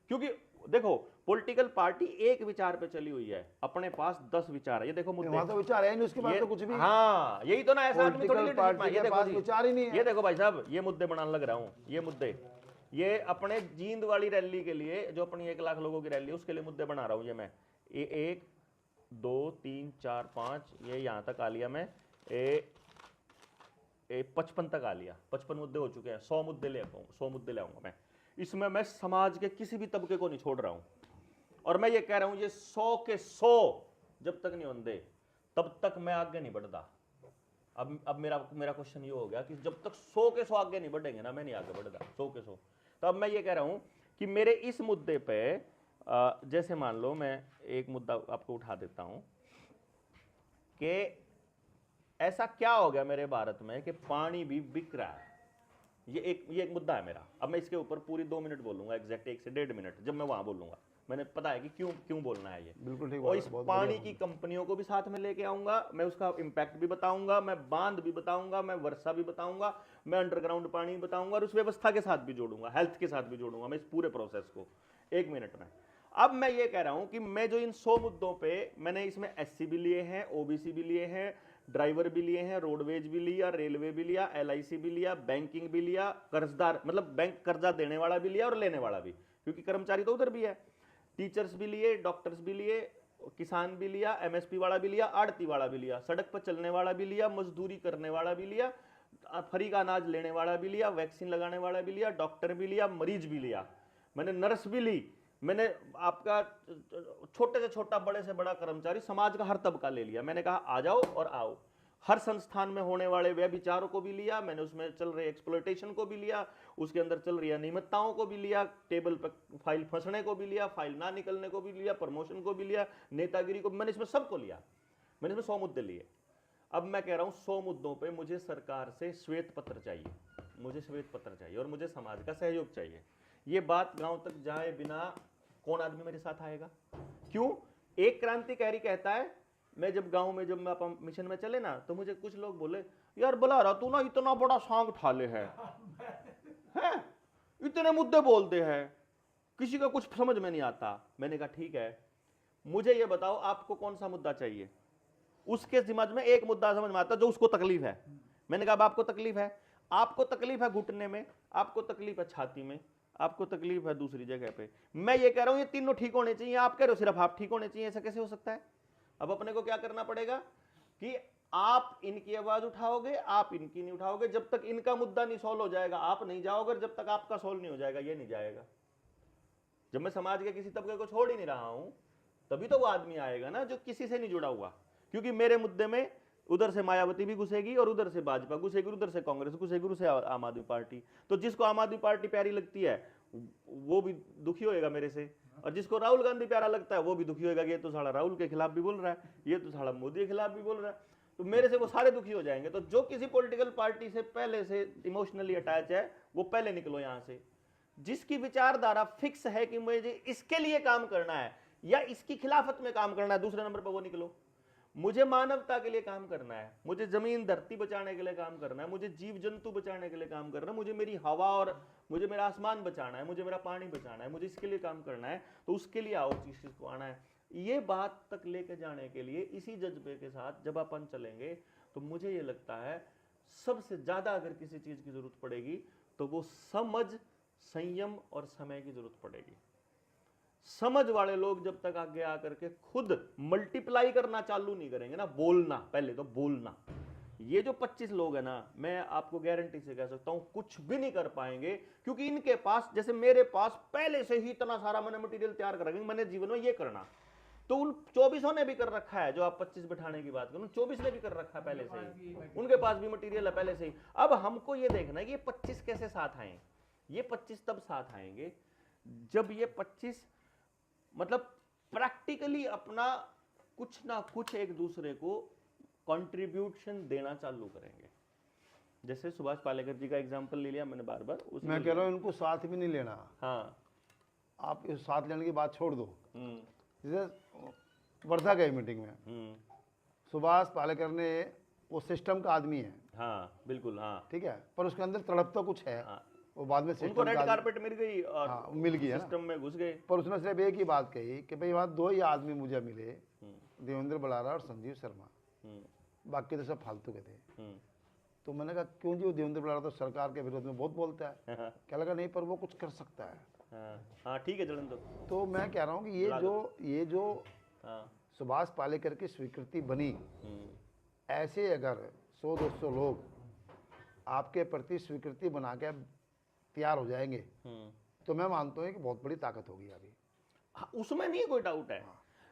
क्योंकि देखो पॉलिटिकल पार्टी एक विचार पे चली हुई है, अपने पास 10 विचार है। ये देखो मुद्दे, वहां तो विचार है नहीं उसके पास तो कुछ भी। हाँ यही तो ना, ऐसा आदमी थोड़ी Political लीडरशिप में। party ये के देखो पास जी, विचार ही नहीं है। ये देखो भाई साहब, ये मुद्दे बनाने लग रहा हूं, ये मुद्दे, ये अपने जींद वाली रैली के लिए, जो अपनी 1 लाख लोगों की रैली है उसके लिए मुद्दे बना रहा हूं। ये मैं 1 2 3 4 5 ये यहां तक आ लिया मैं, 55 तक आ लिया, 55 मुद्दे हो चुके हैं। 100 मुद्दे ले आऊंगा, 100 मुद्दे ले आऊंगा मैं। इसमें मैं समाज के किसी भी तबके को नहीं छोड़ रहा हूं, और मैं ये कह रहा हूं ये 100 के 100 जब तक नहीं होंगे तब तक मैं आगे नहीं बढ़ता। अब मेरा क्वेश्चन ये हो गया कि जब तक 100 के 100 आगे नहीं बढ़ेंगे ना, मैं नहीं आगे बढ़ता 100 के 100। तो अब मैं ये कह रहा हूं कि मेरे इस मुद्दे पे जैसे मान लो मैं एक मुद्दा आपको उठा देता हूं कि ऐसा क्या हो गया मेरे भारत में कि पानी भी बिक रहा है। ये एक मुद्दा है मेरा। अब मैं इसके ऊपर पूरी 2 मिनट बोलूंगा, एग्जैक्ट 1 से 1.5 मिनट, जब मैं वहां बोलूंगा। मैंने पता है कि क्यों बोलना है ये, बिल्कुल ठीक। और इस पानी की कंपनियों को भी साथ में लेके आऊंगा, मैं उसका इम्पैक्ट भी बताऊंगा, मैं बांध भी बताऊंगा, मैं वर्षा भी बताऊंगा, मैं अंडरग्राउंड पानी बताऊंगा, और उस व्यवस्था के साथ भी जोड़ूंगा, हेल्थ के साथ भी जोड़ूंगा मैं इस पूरे प्रोसेस को 1 मिनट में। अब मैं ये कह रहा हूं कि मैं जो इन 100 मुद्दों पे, मैंने इसमें SC भी लिए हैं, OBC भी लिए हैं, ड्राइवर भी लिए हैं, रोडवेज भी लिया, रेलवे भी लिया, LIC भी लिया, बैंकिंग भी लिया, कर्जदार मतलब बैंक कर्जा देने वाला भी लिया और लेने वाला भी, क्योंकि कर्मचारी तो उधर भी है, टीचर्स भी लिए, डॉक्टर्स भी लिए, किसान भी लिया, MSP वाला भी लिया, आड़ती वाला भी लिया, सड़क पर चलने वाला भी लिया, मजदूरी करने वाला भी लिया, फ्री का अनाज लेने वाला भी लिया, वैक्सीन लगाने वाला भी लिया, डॉक्टर भी लिया, मरीज भी लिया, मैंने नर्स भी ली, मैंने आपका छोटे से छोटा बड़े से बड़ा कर्मचारी, समाज का हर तबका ले लिया। मैंने कहा आ जाओ और आओ। हर संस्थान में होने वाले व्यभिचारों को भी लिया मैंने, उसमें चल रहे एक्सप्लॉयटेशन को भी लिया, उसके अंदर चल रही अनियमितताओं को भी लिया, टेबल पर फाइल फंसने को भी लिया, फाइल ना निकलने को भी लिया, प्रमोशन को भी लिया, नेतागिरी को, मैंने इसमें सबको लिया। मैंने इसमें 100 मुद्दे लिए। अब मैं कह रहा हूं 100 मुद्दों पे मुझे सरकार से श्वेत पत्र चाहिए, मुझे श्वेत पत्र चाहिए, और मुझे समाज का सहयोग चाहिए। ये बात गांव तक जाए बिना कौन आदमी मेरे साथ आएगा? क्यों? एक क्रांतिकारी कहता है, मैं जब गांव में, जब मैं मिशन में चले ना, तो मुझे कुछ लोग बोले, यार बुला रहा तू ना इतना बड़ा सांग ठाले है, इतने मुद्दे बोलते हैं, किसी का कुछ समझ में नहीं आता। मैंने कहा ठीक है, मुझे ये बताओ आपको कौन सा मुद्दा चाहिए। उसके दिमाग में एक मुद्दा समझ में आता जो उसको तकलीफ है। मैंने कहा आपको तकलीफ है, आपको तकलीफ है घुटने में, आपको तकलीफ है छाती में, आपको तकलीफ है दूसरी जगह पे। मैं ये कह रहा हूं ये तीनों ठीक होने चाहिए, आप कह रहे हो सिर्फ आप ठीक होने चाहिए, ऐसा कैसे हो सकता है? अब अपने को क्या करना पड़ेगा कि आप इनकी आवाज उठाओगे, आप इनकी नहीं उठाओगे। जब तक इनका मुद्दा नहीं सॉल्व हो जाएगा आप नहीं जाओगे, जब तक आपका सॉल्व नहीं हो जाएगा ये नहीं जाएगा। जब मैं समाज के किसी तबके को छोड़ ही नहीं रहा हूं, तभी तो वो आदमी आएगा ना जो किसी से नहीं जुड़ा हुआ। क्योंकि मेरे मुद्दे में उधर से मायावती भी घुसेगी, और उधर से भाजपा घुसेगी, उधर से कांग्रेस घुसेगी, उधर से आम आदमी पार्टी। तो जिसको आम आदमी पार्टी प्यारी लगती है वो भी दुखी होएगा मेरे से, और जिसको राहुल गांधी प्यारा लगता है वो भी दुखी होएगा कि ये तो साला राहुल के खिलाफ भी बोल रहा है, ये तो साला मोदी के खिलाफ भी बोल रहा है। तो मेरे से वो सारे दुखी हो जाएंगे। तो जो किसी पॉलिटिकल पार्टी से पहले से इमोशनली अटैच है वो पहले निकलो यहां से। जिसकी विचारधारा फिक्स है कि मुझे इसके लिए काम करना है या इसकी खिलाफत में काम करना है, दूसरे नंबर पर वो निकलो। मुझे मानवता के लिए काम करना है, मुझे जमीन धरती बचाने के लिए काम करना है, मुझे जीव जंतु बचाने के लिए काम करना है, मुझे मेरी हवा और मुझे मेरा आसमान बचाना है, मुझे मेरा पानी बचाना है, मुझे इसके लिए काम करना है। तो उसके लिए आओ, जिस चीज को आना है। ये बात तक लेके जाने के लिए इसी जज्बे के साथ जब अपन चलेंगे, तो मुझे ये लगता है सबसे ज्यादा अगर किसी चीज की जरूरत पड़ेगी तो वो समझ, संयम और समय की जरूरत पड़ेगी। समझ वाले लोग जब तक आगे आकर के खुद मल्टीप्लाई करना चालू नहीं करेंगे ना, बोलना, पहले तो बोलना, ये जो 25 लोग हैं ना, मैं आपको गारंटी से कह सकता हूं कुछ भी नहीं कर पाएंगे। क्योंकि इनके पास, जैसे मेरे पास पहले से ही इतना सारा मैंने मटेरियल तैयार कर रखा, मैंने जीवन में ये करना, तो उन 24 ने भी कर रखा है। जो आप 25 बिठाने की बात करो, 24 ने भी कर रखा है पहले से ही, उनके पास भी मटेरियल है पहले से ही। अब हमको ये देखना है कि ये 25 कैसे साथ आए। ये 25 तब साथ आएंगे जब ये 25 मतलब प्रैक्टिकली अपना कुछ ना कुछ एक दूसरे को कंट्रीब्यूशन देना चालू करेंगे। जैसे सुभाष पालेकर जी का एग्जांपल ले लिया मैंने बार बार, मैं कह रहा हूँ इनको साथ भी नहीं लेना। हाँ, आप इस साथ लेने की बात छोड़ दो। जैसे वर्धा गए मीटिंग में, सुभाष पालेकर ने वो सिस्टम का आदमी है, हाँ बिल्कुल, हाँ ठीक है, पर उसके अंदर तड़प तो कुछ है, हाँ। वो बाद में उनको सिस्टम रेड का कारपेट मिल गई और हाँ मिल गई है ना, सिस्टम में घुस गए। पर उसने सिर्फ एक ही बात कही कि भाई वहाँ 2 ही आदमी मुझे मिले, देवेंद्र बलारा और संजीव शर्मा, बाकी तो सब फालतू के थे। तो मैंने कहा क्यों जी, वो देवेंद्र बलारा तो सरकार के विरोध में बहुत बोलता है। क्या लगा नहीं, पर वो कुछ कर सकता है। हाँ ठीक है जलन तो मैं कह रहा हूँ कि ये जो हाँ सुभाष पालेकर की स्वीकृति बनी, ऐसे अगर 100-200 लोग आपके प्रति स्वीकृति बना के तैयार हो जाएंगे तो मैं मानता हूँ कि बहुत बड़ी ताकत होगी अभी। हाँ, उसमें नहीं कोई डाउट है।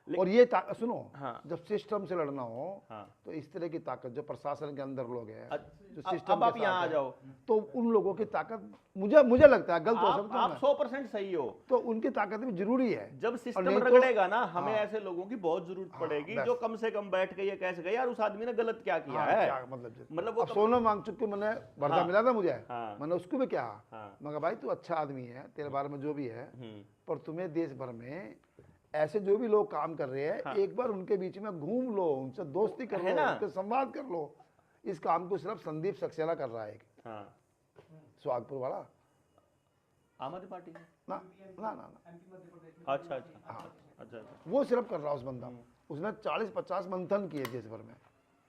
और ये सुनो, हाँ। जब सिस्टम से लड़ना हो हाँ। तो इस तरह की ताकत जो प्रशासन के अंदर लोग हैं, जो अब सिस्टम आप के यहाँ साथ आ हैं, जाओ, तो उन लोगों की ताकत मुझे लगता है, गलत हो सकता हूं आप मैं, 100% सही हो। तो उनकी ताकत भी जरूरी है। जब और सिस्टम नहीं तो- रगड़ेगा ना, हमें हाँ। ऐसे लोगों की बहुत जरूरत पड़ेगी बस। जो कम से कम बैठ के ये कह सके यार उस आदमी ने गलत क्या किया हाँ, है। क्या मतलब वो अब सोनम वांगचुक को मैंने भर्ता हाँ। मिला था मुझे, हाँ। मैंने उसको भी कहा, हाँ। मैं कहा भाई तू अच्छा आदमी है, तेरे बारे में जो भी है, हम्म। पर तुम्हें देश भर में ऐसे जो भी लोग काम कर रहे हैं, हाँ। एक बार उनके बीच में घूम लो, उनसे दोस्ती कर है लो, ना? उनसे संवाद कर लो। इस काम को सिर्फ संदीप सक्सेना कर रहा है, हाँ। सुहागपुर वाला, आम आदमी पार्टी में? ना ना ना ना, अच्छा अच्छा अच्छा अच्छा। वो सिर्फ कर रहा उस बंदा, उसने 40-50 मंथन किए देश भर में,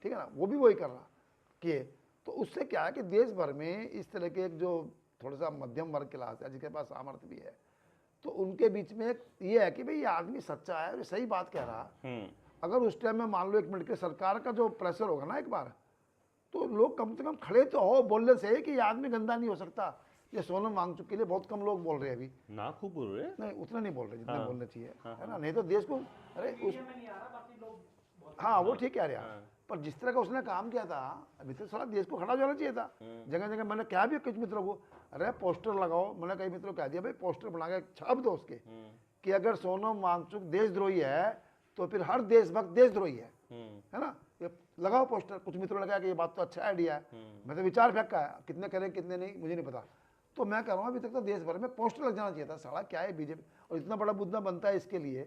ठीक है ना, वो भी वही कर रहा किए। तो उससे क्या है कि देश भर में इस तरह के एक जो थोड़ा सा मध्यम वर्ग क्लास है, जिसके पास सामर्थ्य भी है, तो उनके बीच में एक ये है कि भाई ये आदमी सच्चा है, ये सही बात कह रहा। अगर उस टाइम में मान लो 1 मिनट के सरकार का जो प्रेशर होगा ना एक बार, तो लोग कम से कम खड़े तो हो बोलने से कि ये आदमी गंदा नहीं हो सकता। ये सोनम वांगचुक के लिए बहुत कम लोग बोल रहे हैं अभी, ना खूब बोल रहे। नहीं उतना नहीं बोल रहे जितना हाँ। बोलना चाहिए, है ना, नहीं तो देश को, अरे उस हाँ वो ठीक कह रहे हैं, पर जिस तरह का उसने काम किया था, अभी तो सारा देश को खड़ा हो जाना चाहिए था। जगह जगह मैंने कहा भी कुछ मित्रों को, अरे पोस्टर लगाओ, मैंने कई मित्रों को कह दिया भाई पोस्टर बना के छाप दो उसके कि अगर सोनम वांगचुक देशद्रोही है तो फिर हर देशभक्त देशद्रोही है ना, ये लगाओ पोस्टर। कुछ मित्रों ने कहा कि ये बात तो अच्छा आइडिया है, मैं तो विचार फेंका है, कितने करें कितने नहीं मुझे नहीं पता। तो मैं कह रहा हूँ अभी तक तो देश भर में पोस्टर लग जाना चाहिए था। साला क्या है बीजेपी, और इतना बड़ा मुद्दा बनता है इसके लिए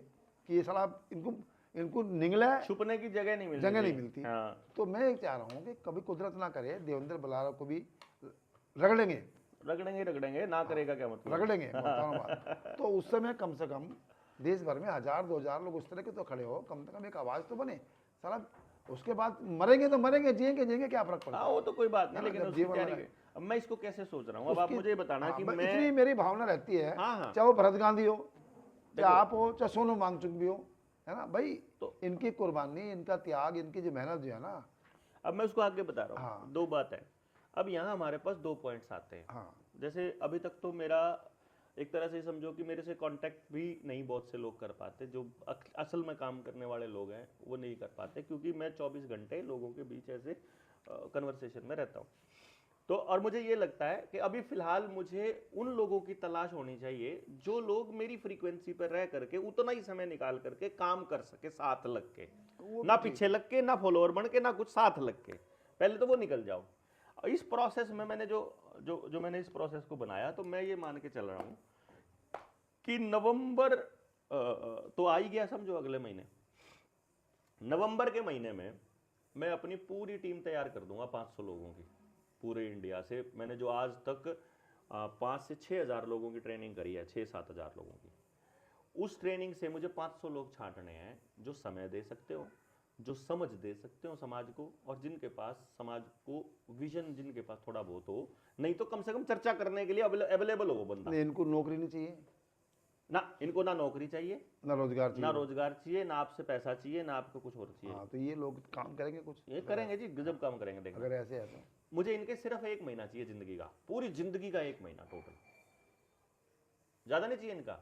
कि ये साला इनको निगला है, छुपने की जगह नहीं मिलती। जगह नहीं मिलती। हाँ। तो मैं ये चाह रहा हूँ कि कभी कुदरत ना करे, देवेंद्र बलारा को भी रगड़ेंगे, ना करेगा क्या मतलब? रगड़ेंगे बता रहा हूँ बात। तो उस समय कम से कम देश भर में 1000-2000 लोग उस तरह के तो खड़े हो, कम से कम एक आवाज तो बने साला। उसके बाद मरेंगे तो मरेंगे, जिएंगे क्या फर्क पड़ता है। हाँ वो तो कोई बात नहीं, लेकिन जब उसकी जीवन तैयारी में- है। अब मैं इसको कैसे सोच रहा हूँ, अब आप उसकी- मुझे ये बताना हाँ, कि इतनी मैं मेरी भावना रहती है, हाँ, हाँ। चाहे वो भरत गांधी हो, चाहे आप हो, चाहे सोनम वांगचुक भी हो, है ना भाई, तो- इनकी कुर्बानी, इनका त्याग, इनकी जो मेहनत जो है ना, अब मैं उसको आगे बता रहा हूँ। हाँ। 2 बात है। अब यहाँ हमारे पास 2 पॉइंट्स आते हैं। हाँ जैसे अभी तक तो मेरा एक तरह से समझो कि मेरे से कांटेक्ट भी नहीं बहुत से लोग कर पाते, जो असल में काम करने वाले लोग हैं वो नहीं कर पाते, क्योंकि मैं 24 घंटे लोगों के बीच ऐसे कन्वर्सेशन में रहता हूँ। तो और मुझे ये लगता है कि अभी फिलहाल मुझे उन लोगों की तलाश होनी चाहिए जो लोग मेरी फ्रीक्वेंसी पर रह करके उतना ही समय निकाल करके काम कर सके, साथ लग के, ना पीछे लग के, ना फॉलोअर बन के, ना कुछ, साथ लग के। पहले तो वो निकल जाओ। इस प्रोसेस में मैंने जो मैंने इस प्रोसेस को बनाया, तो मैं ये मान के चल रहा हूँ कि नवंबर तो आ ही गया, समझो अगले महीने, नवंबर के महीने में मैं अपनी पूरी टीम तैयार कर दूंगा 500 लोगों की, पूरे इंडिया से। मैंने जो आज तक 5 से 6 हज़ार लोगों की ट्रेनिंग करी है, 6-7 हज़ार लोगों की, उस ट्रेनिंग से मुझे 500 लोग छांटने हैं जो समय दे सकते हो, जो समझ दे सकते हो समाज को, और जिनके पास समाज को विजन, जिनके पास थोड़ा बहुत हो, नहीं तो कम से कम चर्चा करने के लिए अवेलेबल हो वो बंदा। नहीं, इनको नौकरी नहीं चाहिए ना, इनको ना नौकरी चाहिए, ना रोजगार चाहिए, ना रोजगार चाहिए, ना आपसे पैसा चाहिए, ना आपको कुछ और चाहिए। हाँ, तो ये लोग काम करेंगे कुछ, ये करेंगे जी, गजब काम करेंगे। देखना, अगर ऐसे है तो मुझे इनके सिर्फ 1 महीना चाहिए जिंदगी का, पूरी जिंदगी का 1 महीना टोटल, ज्यादा नहीं चाहिए इनका।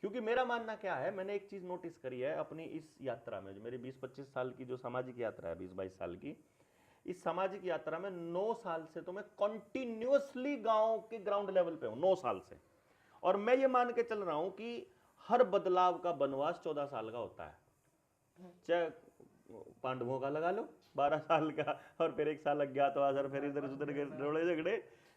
क्योंकि मेरा मानना क्या है, मैंने एक चीज नोटिस करी है अपनी इस यात्रा में, जो मेरी 20-25 साल की जो सामाजिक यात्रा है, 20-22 साल की, इस सामाजिक यात्रा में 9 साल से तो मैं कंटिन्यूअसली गांव के ग्राउंड लेवल पे हूं, 9 साल से। और मैं ये मान के चल रहा हूं कि हर बदलाव का बनवास 14 साल का होता है। चाहे पांडवों का लगा लो 12 साल का, और फिर 1 साल अज्ञातवास, और फिर इधर उधर के लड़ाई झगड़े,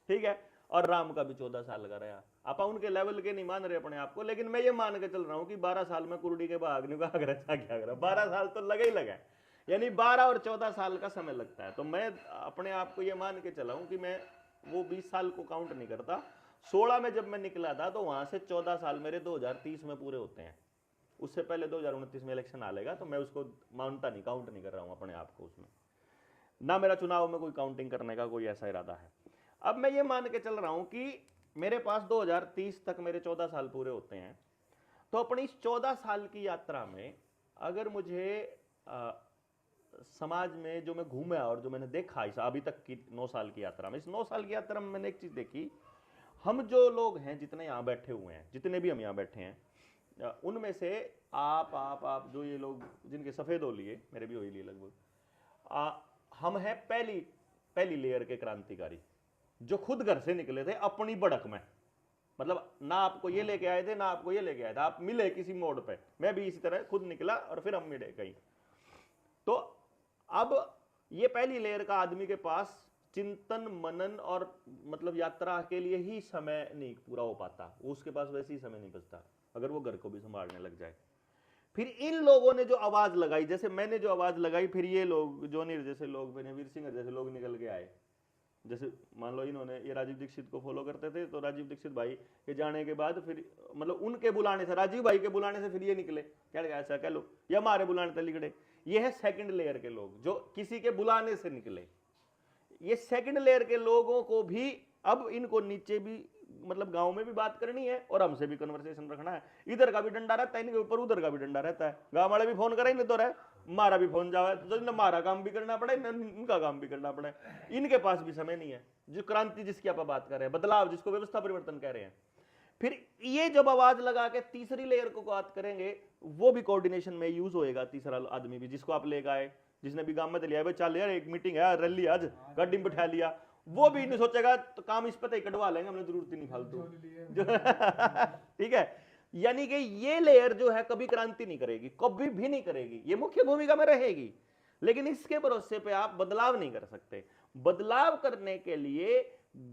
ठीक है, और राम का भी 14 साल का रहा। आप उनके लेवल के नहीं मान रहे अपने आप को, लेकिन मैं ये मान के चल रहा हूं कि 12 साल में कुर्डी के भाग नहीं, 12 साल तो लगा ही लगा है। यानी 12 और 14 साल का समय लगता है। तो मैं अपने आप को ये मान के चला हूं कि मैं वो 20 साल को काउंट नहीं करता। 16 में जब मैं निकला था तो वहां से 14 साल मेरे 2030 में पूरे होते हैं। उससे पहले 2029 में इलेक्शन आ लेगा, तो मैं उसको मानता नहीं, काउंट नहीं कर रहा हूं अपने आप को उसमें, ना मेरा चुनाव में कोई काउंटिंग करने का कोई ऐसा इरादा है। अब मैं ये मान के चल रहा हूं कि मेरे पास 2030 तक मेरे 14 साल पूरे होते हैं। तो अपनी इस 14 साल की यात्रा में अगर मुझे समाज में जो मैं घूमा और जो मैंने देखा इस अभी तक की 9 साल की यात्रा में, इस 9 साल की यात्रा में मैंने एक चीज देखी। हम जो लोग हैं, जितने यहाँ बैठे हुए हैं, जितने भी हम यहाँ बैठे हैं, उनमें से आप जो ये लोग जिनके सफेद हो लिए, मेरे भी हो ही लिए लगभग, हम हैं पहली लेयर के क्रांतिकारी, जो खुद घर से निकले थे अपनी बढ़क में। मतलब ना आपको ये लेके आए थे ना आपको ये लेके आए थे, आप मिले किसी मोड़ पे। मैं भी इसी तरह खुद निकला और फिर हम मिले कहीं। तो अब ये पहली लेयर का आदमी के पास चिंतन मनन और मतलब यात्रा के लिए ही समय नहीं पूरा हो पाता, उसके पास वैसे ही समय नहीं बचता अगर वो घर को भी संभालने लग जाए। फिर इन लोगों ने जो आवाज लगाई, जैसे मैंने जो आवाज लगाई, फिर ये लोग जोनीर जैसे लोग, वीर सिंह जैसे लोग निकल के आए। जैसे मान लो इन्होंने ये राजीव दीक्षित को फॉलो करते थे, तो राजीव दीक्षित भाई के जाने के बाद फिर मतलब उनके बुलाने से, राजीव भाई के बुलाने से फिर ये निकले, क्या ऐसा कह लो, या हमारे बुलाने से निकले। ये है सेकंड लेयर के लोग जो किसी के बुलाने से निकले। ये सेकंड लेयर के लोगों को भी अब इनको नीचे भी मतलब गांव में भी बात करनी है और हमसे भी कन्वर्सेशन रखना है। इधर का भी डंडा रहता है इनके ऊपर, उधर का भी डंडा रहता है। गांव वाले भी फोन करें नहीं तो रहे, मारा भी फोन जावे तो हमारा काम भी करना पड़े, इनका काम भी करना पड़े। इनके पास भी समय नहीं है। जो क्रांति जिसकी आप बात कर रहे हैं, बदलाव जिसको व्यवस्था परिवर्तन कह रहे हैं, फिर ये जब आवाज लगा के तीसरी लेयर को बात करेंगे, वो भी कोऑर्डिनेशन में यूज होएगा। तीसरा आदमी भी जिसको आप लेकर आए, जिसने भी गांव में लिया भाई, चल यार एक मीटिंग है, रैली आज गाड़ी में बैठा लिया, वो भी नहीं सोचेगा तो काम इस पे कटवा लेंगे, हमने जरूरत ही नहीं फालतू। ठीक है, यानी कि ये लेयर जो है कभी क्रांति नहीं करेगी, कभी भी नहीं करेगी, ये मुख्य भूमिका में रहेगी, लेकिन इसके भरोसे पे आप बदलाव नहीं कर सकते। बदलाव करने के लिए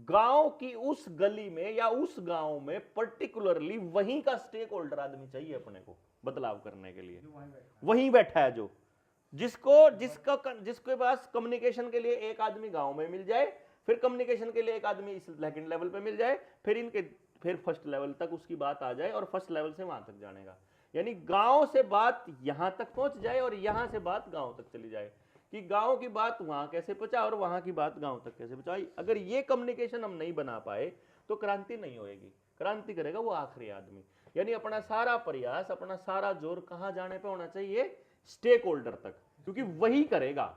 गांव की उस गली में या उस गांव में पर्टिकुलरली वहीं का स्टेक होल्डर आदमी चाहिए अपने को बदलाव करने के लिए। वहीं बैठा है जो जिसके पास कम्युनिकेशन के लिए एक आदमी गांव में मिल जाए, फिर कम्युनिकेशन के लिए एक आदमी इस सेकंड लेवल पे मिल जाए, फिर फर्स्ट लेवल तक उसकी बात आ जाए और फर्स्ट लेवल से वहां तक जाने का, यानी गांव से बात यहां तक पहुंच जाए और यहां से बात गांव तक चली जाए कि गांव की बात वहां कैसे पहुंचा और वहां की बात गांव तक कैसे पहुंचाई। अगर ये कम्युनिकेशन हम नहीं बना पाए तो क्रांति नहीं होएगी। क्रांति करेगा वो आखिरी आदमी। यानी अपना सारा प्रयास, अपना सारा जोर कहां जाने पे होना चाहिए? स्टेक होल्डर तक, क्योंकि वही करेगा।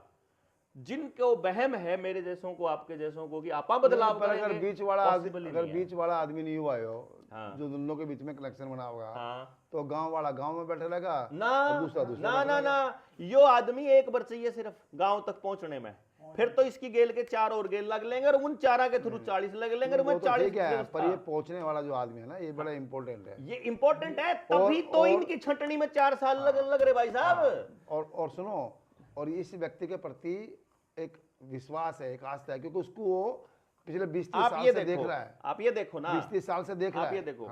जिनको वहम है मेरे जैसों को, आपके जैसों को कि आपा बदलाव करेंगे, अगर बीच वाला आदमी नहीं हुआ हो, हाँ, जो दोनों के बीच में कनेक्शन बना होगा, हाँ, तो गांव वाला गांव में बैठे रहेगा ना और दूसरा ना, यो आदमी एक बार चाहिए सिर्फ गांव तक पहुंचने में, फिर तो इसकी गेल के 4 और गेल लग लेंगे और उन 4 के थ्रू 40 लग लेंगे और मैं 40 है। पर ये पहुंचने वाला जो आदमी है ना, ये बड़ा इंपॉर्टेंट है। ये इंपॉर्टेंट है, तभी तो इनकी छटनी में 4 साल लग रहे भाई साहब। और सुनो, और इस व्यक्ति के प्रति एक विश्वास है, एक आस्था है, क्योंकि उसको वो पिछले 20-30 साल से देख रहा है। आप ये देखो ना, 20-30 साल से देख रहा है। आप ये देखो,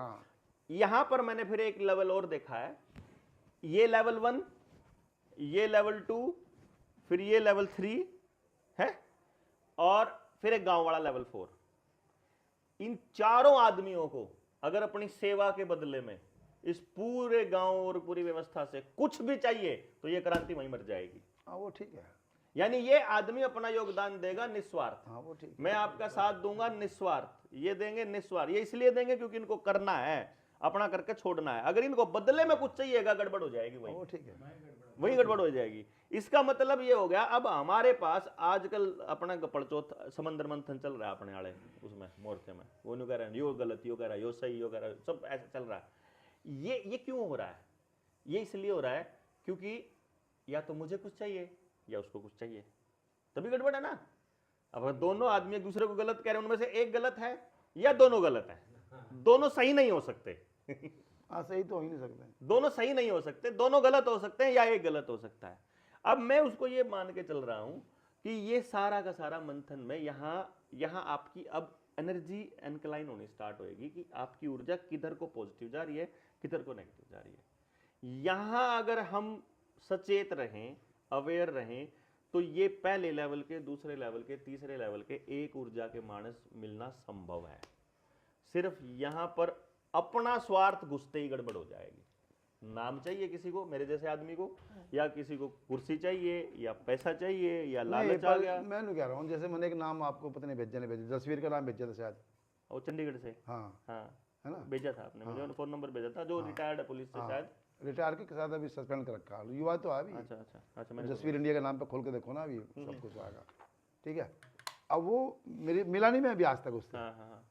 यहां पर मैंने फिर एक लेवल और देखा है। ये लेवल 1, ये लेवल 2, फिर ये लेवल 3 है और फिर एक गांव वाला लेवल 4। इन चारों आदमियों को अगर अपनी सेवा के बदले में इस पूरे गांव और पूरी व्यवस्था से कुछ भी चाहिए तो ये क्रांति वहीं मर जाएगी। हाँ, वो ठीक है। यानी ये आदमी अपना योगदान देगा निस्वार्थ। हाँ, वो ठीक है। मैं आपका साथ दूंगा निस्वार्थ, ये देंगे निस्वार्थ। ये इसलिए देंगे क्योंकि इनको करना है, अपना करके छोड़ना है। अगर इनको बदले में कुछ चाहिएगा, गड़बड़ हो जाएगी, वही वो ठीक है, वही गड़बड़ हो जाएगी। इसका मतलब ये हो गया, अब हमारे पास आजकल अपना पड़चौथ समंदर मंथन चल रहा है अपने आड़े उसमें मोर्चे में, वो नहीं कह रहे हैं यो गलत, यो कह रहा है यो सही, यो कह रहा है, सब ऐसे चल रहा है। ये क्यों हो रहा है? ये इसलिए हो रहा है क्योंकि या तो मुझे कुछ चाहिए या उसको कुछ चाहिए, तभी गड़बड़ है ना। अब दोनों आदमी एक दूसरे को गलत कह रहे हैं, उनमें से एक गलत है या दोनों गलत है, दोनों सही नहीं हो सकते। हाँ, सही तो हो ही नहीं सकते, दोनों सही नहीं हो सकते, दोनों गलत हो सकते हैं या एक गलत हो सकता है। अब मैं उसको ये मान के चल रहा हूं कि ये सारा का सारा मंथन में यहां आपकी अब एनर्जी एनक्लाइन होनी स्टार्ट होएगी कि आपकी ऊर्जा किधर को पॉजिटिव जा रही है, किधर को नेगेटिव जा रही है। यहां अगर हम सचेत रहें अवेयर रहें, तो ये पहले लेवल के, दूसरे लेवल के, तीसरे लेवल के एक ऊर्जा के मानस मिलना संभव है। सिर्फ यहाँ पर अपना स्वार्थ घुसते ही गड़बड़ हो जाएगी। नाम चाहिए किसी को, मेरे जैसे आदमी को, या किसी को कुर्सी चाहिए, या पैसा चाहिए, या लालच आ गया। मैं नहीं कह रहा हूँ, जैसे मैंने एक नाम आपको पता नहीं भेजा नहीं भेजा, जसवीर का नाम भेजा था शायद, वो चंडीगढ़ से, हाँ हाँ है ना, भेजा था आपने मुझे, फोन नंबर भेजा था, जो रिटायर्ड है पुलिस से शायद। रिटायर के साथ अभी सस्पेंड कर रखा है, युवा तो है अभी। अच्छा अच्छा अच्छा, मैंने जसवीर इंडिया के नाम पे खोल के देखो ना, अभी सब कुछ आएगा, ठीक है। अब वो मेरी मिला नहीं मैं अभी आज तक उससे, हाँ हाँ हाँ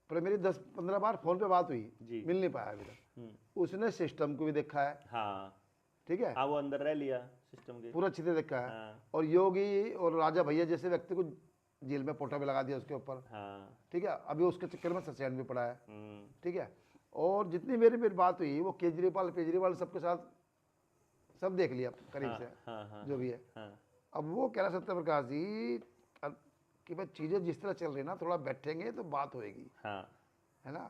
पर मेरी 10-15 बार फोन पे बात हुई, जी। मिल नहीं पाया अभी तक। उसने सिस्टम को भी देखा है, हाँ ठीक है, हाँ, वो अंदर रह लिया सिस्टम के। पूरा अच्छे से देखा है। हाँ और योगी और राजा भैया जैसे व्यक्ति को जेल में पोटा भी लगा दिया उसके ऊपर, हाँ ठीक है, अभी उसके चक्कर में सस्पेंड भी पड़ा है, हम्म, ठीक है। और जितनी मेरी बात हुई, वो केजरीवाल सबके साथ सब देख लिया करीब से, हाँ हाँ जो भी है। हाँ अब वो कह रहा सत्यप्रकाश जी कि भाई चीज़ें जिस तरह चल रही है ना, थोड़ा बैठेंगे तो बात होएगी, हाँ, है ना।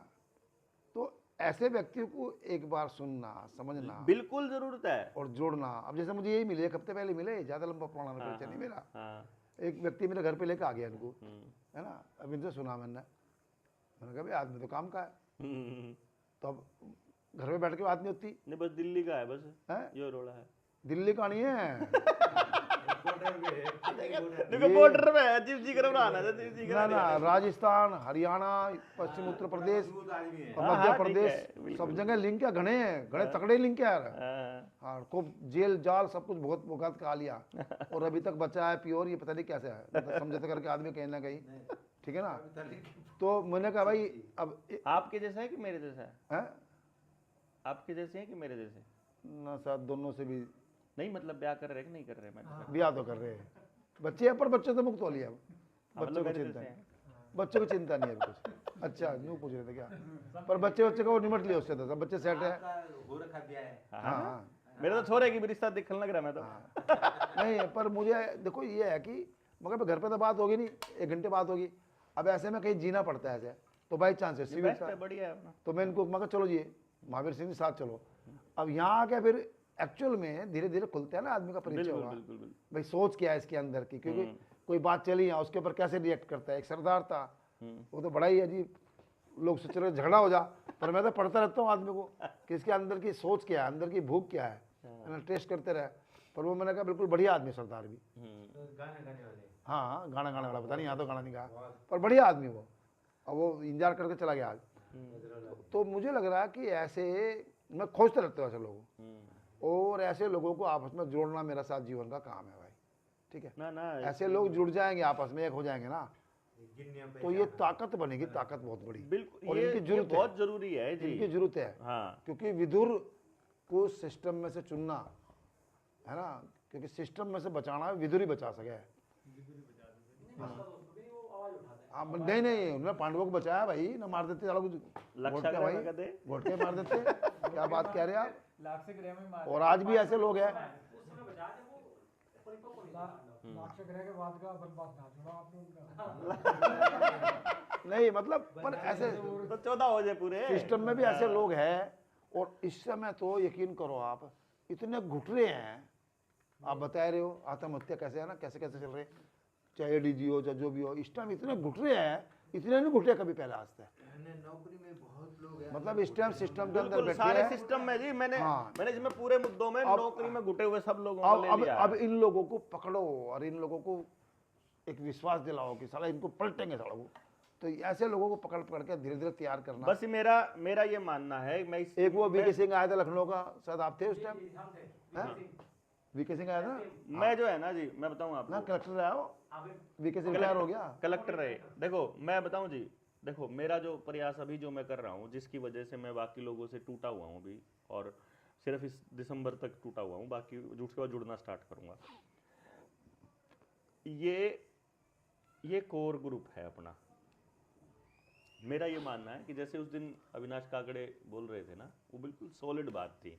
तो ऐसे व्यक्तियों को एक बार सुनना, समझना बिल्कुल जरूरत है। और जोड़ना। अब जैसे मुझे यही मिले, एक हफ्ते पहले मिले, ज़्यादा लंबा पुराना परिचय नहीं मेरा, हाँ एक व्यक्ति मेरे घर पे लेकर आ गया इनको, है ना। अब इनसे सुना मैंने कहा भाई आदमी तो काम का है, तो अब घर में बैठ के बात नहीं होती नहीं, बस दिल्ली का है, बस है, ये रोड़ा है। दिल्ली का नहीं है देखो बॉर्डर पे है, जीव जी गरम रहना है, जीव जी ना ना, राजस्थान, हरियाणा, पश्चिम उत्तर प्रदेश और हाँ, मध्य हाँ, प्रदेश, ठीक है, बिल्कुल। सब जगह लिंक है, घने हैं, घने तकड़े लिंक है यार। हाँ, हाँ, खूब जेल जाल सब कुछ बहुत मुगात खा लिया, और अभी तक बचा है प्योर, ये पता नहीं कैसे है, मतलब समझौता करके आदमी कहीं ना कहीं, ठीक है ना। तो मैंने कहा भाई अब आपके जैसा है कि मेरे जैसा है? है आपके जैसे है कि मेरे जैसे? ना, साथ दोनों से भी नहीं मतलब ब्याह कर रहे हैं कि नहीं कर रहे? मैंने ब्याह तो कर रहे हैं, बच्चे हैं, पर बच्चे तो मुक्त हो लिया अब, बच्चों मतलब को मेरे चिंता जैसे नहीं, हैं। बच्चों को चिंता नहीं है अभी कुछ। अच्छा, यूँ पूछ रहे थे क्या, पर बच्चे को निमट लिया उससे, तो सब बच्चे सेट है। हो रखा गया है। हाँ, हाँ हाँ। हाँ मेरा तो छोरे की भी रिश्ता दिखने लग रहा है, मैं तो। नहीं, पर मुझे देखो ये है कि मगर घर पे तो बात होगी नहीं, 1 घंटे बात होगी, अब ऐसे में कहीं जीना पड़ता है ऐसे, तो बाई चांस है सिविल बेस्ट है, बढ़िया है अपना। तो मैं इनको मगर चलो जी महावीर सिंह जी साथ चलो। अब यहाँ आके फिर एक्चुअल में धीरे धीरे खुलता है ना आदमी का परिचय बिल्कुल होगा, बिल्कुल बिल्कुल। भाई सोच क्या है इसके अंदर की, क्योंकि कोई बात चली यहाँ उसके ऊपर कैसे रिएक्ट करता है। एक सरदार था, वो तो बड़ा ही अजीब, लोग सोच रहे झगड़ा हो जा, पर मैं तो पढ़ता रहता हूँ आदमी को कि इसके अंदर की सोच क्या है, अंदर की भूख क्या है, टेस्ट करते रहे। पर वो मैंने कहा बिल्कुल बढ़िया आदमी सरदार भी, गाने गाने वाले। हाँ गाना गाने वाला, पता नहीं यहाँ तो गाना नहीं गा, पर बढ़िया आदमी वो। अब वो इंतजार करके चला गया आज। तो मुझे लग रहा है कि ऐसे मैं खोजते रहता हूँ ऐसे लोगों को, और ऐसे लोगों को आपस में जोड़ना मेरा साथ जीवन का काम है भाई, ठीक है ना ना, ऐसे लोग जुड़ जाएंगे आपस में, एक हो जाएंगे ना, गिनने पे तो ये ताकत बनेगी, ताकत बहुत बड़ी। बिल्कुल, और ये इनकी जरूरत है, बहुत जरूरी है जी। इनकी जरूरत है, हाँ क्योंकि विदुर को सिस्टम में से चुनना है ना, क्योंकि सिस्टम में से बचाना विदुर ही बचा सके। हाँ, नहीं नहीं, उन्होंने पांडवों को बचाया भाई, ना मार देते सालों को, लक्षा भाई का दे। घोट के मार देते। क्या बात कह रहे हैं आप, लाख से ग्रह में मार और आज भी ऐसे लोग हैं। लाख से ग्रह के बाद का बर्बाद ना छोड़ा आपने उनका। नहीं मतलब, पर ऐसे तो 14 हो जाए पूरे सिस्टम में भी ऐसे लोग हैं। और इस समय तो यकीन करो आप, इतने घुटरे हैं, आप बता रहे हो आत्महत्या कैसे है ना, कैसे कैसे चल रहे हैं, चाहे डीजी हो चाहे जो भी हो, इस टाइम इतने घुटरे हैं, इतने नहीं घुटे कभी पहले आज तक। नौकरी में बहुत लोग हैं, मतलब इस टाइम सिस्टम के अंदर बिल्कुल बैठे सारे हैं। सिस्टम में जी, मैंने हाँ। मैंने इसमें पूरे मुद्दों में नौकरी में घुटे हुए सब लोगों को ले लिया है। अब इन लोगों को पकड़ो और इन लोगों को एक विश्वास दिलाओ कि साला इनको पलटेंगे साला वो। तो ऐसे लोगों को पकड़ पकड़ के धीरे धीरे तैयार करना। बस मेरा ये मानना है, मैं एक वो वीके सिंह आया था लखनऊ का, शायद आप थे उस टाइम, वीके सिंह आया था मैं जो है ना जी, मैं बताऊं आपको, ना, कलेक्टर रहा वो, वीके सिंह रिटायर हो गया, कलेक्टर रहे। देखो मैं बताऊं जी, देखो मेरा जो प्रयास अभी जो मैं कर रहा हूँ, जिसकी वजह से मैं बाकी लोगों से टूटा हुआ हूँ अभी, और सिर्फ इस दिसंबर तक टूटा हुआ हूँ, बाकी उसके बाद जुड़ना स्टार्ट करूंगा। ये कोर ग्रुप है अपना। मेरा ये मानना है कि जैसे उस दिन अविनाश काकड़े बोल रहे थे ना, वो बिल्कुल सॉलिड बात थी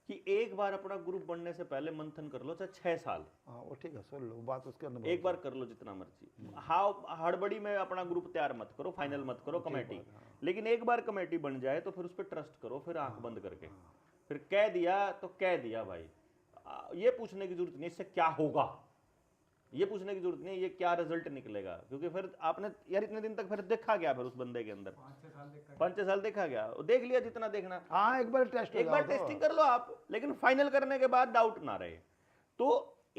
कि एक बार अपना ग्रुप बनने से पहले मंथन कर लो, चाहे 6 साल। हाँ वो ठीक है, सुन लो बात उसके अंदर। एक बार कर लो जितना मर्जी, हड़बड़ी में अपना ग्रुप तैयार मत करो, फाइनल मत करो कमेटी, लेकिन एक बार कमेटी बन जाए तो फिर उस पर ट्रस्ट करो, फिर आंख बंद करके, फिर कह दिया तो कह दिया भाई। ये पूछने की जरूरत नहीं इससे क्या होगा, ये पूछने की जरूरत नहीं ये क्या रिजल्ट निकलेगा, क्योंकि फिर आपने यार इतने दिन तक फिर देखा गया, फिर उस बंदे के अंदर 5-6 साल देखा गया, देख लिया जितना देखना। हाँ, एक बार टेस्ट हो एक बार जाओ तो। टेस्टिंग कर लो आप, लेकिन फाइनल करने के बाद डाउट ना रहे। तो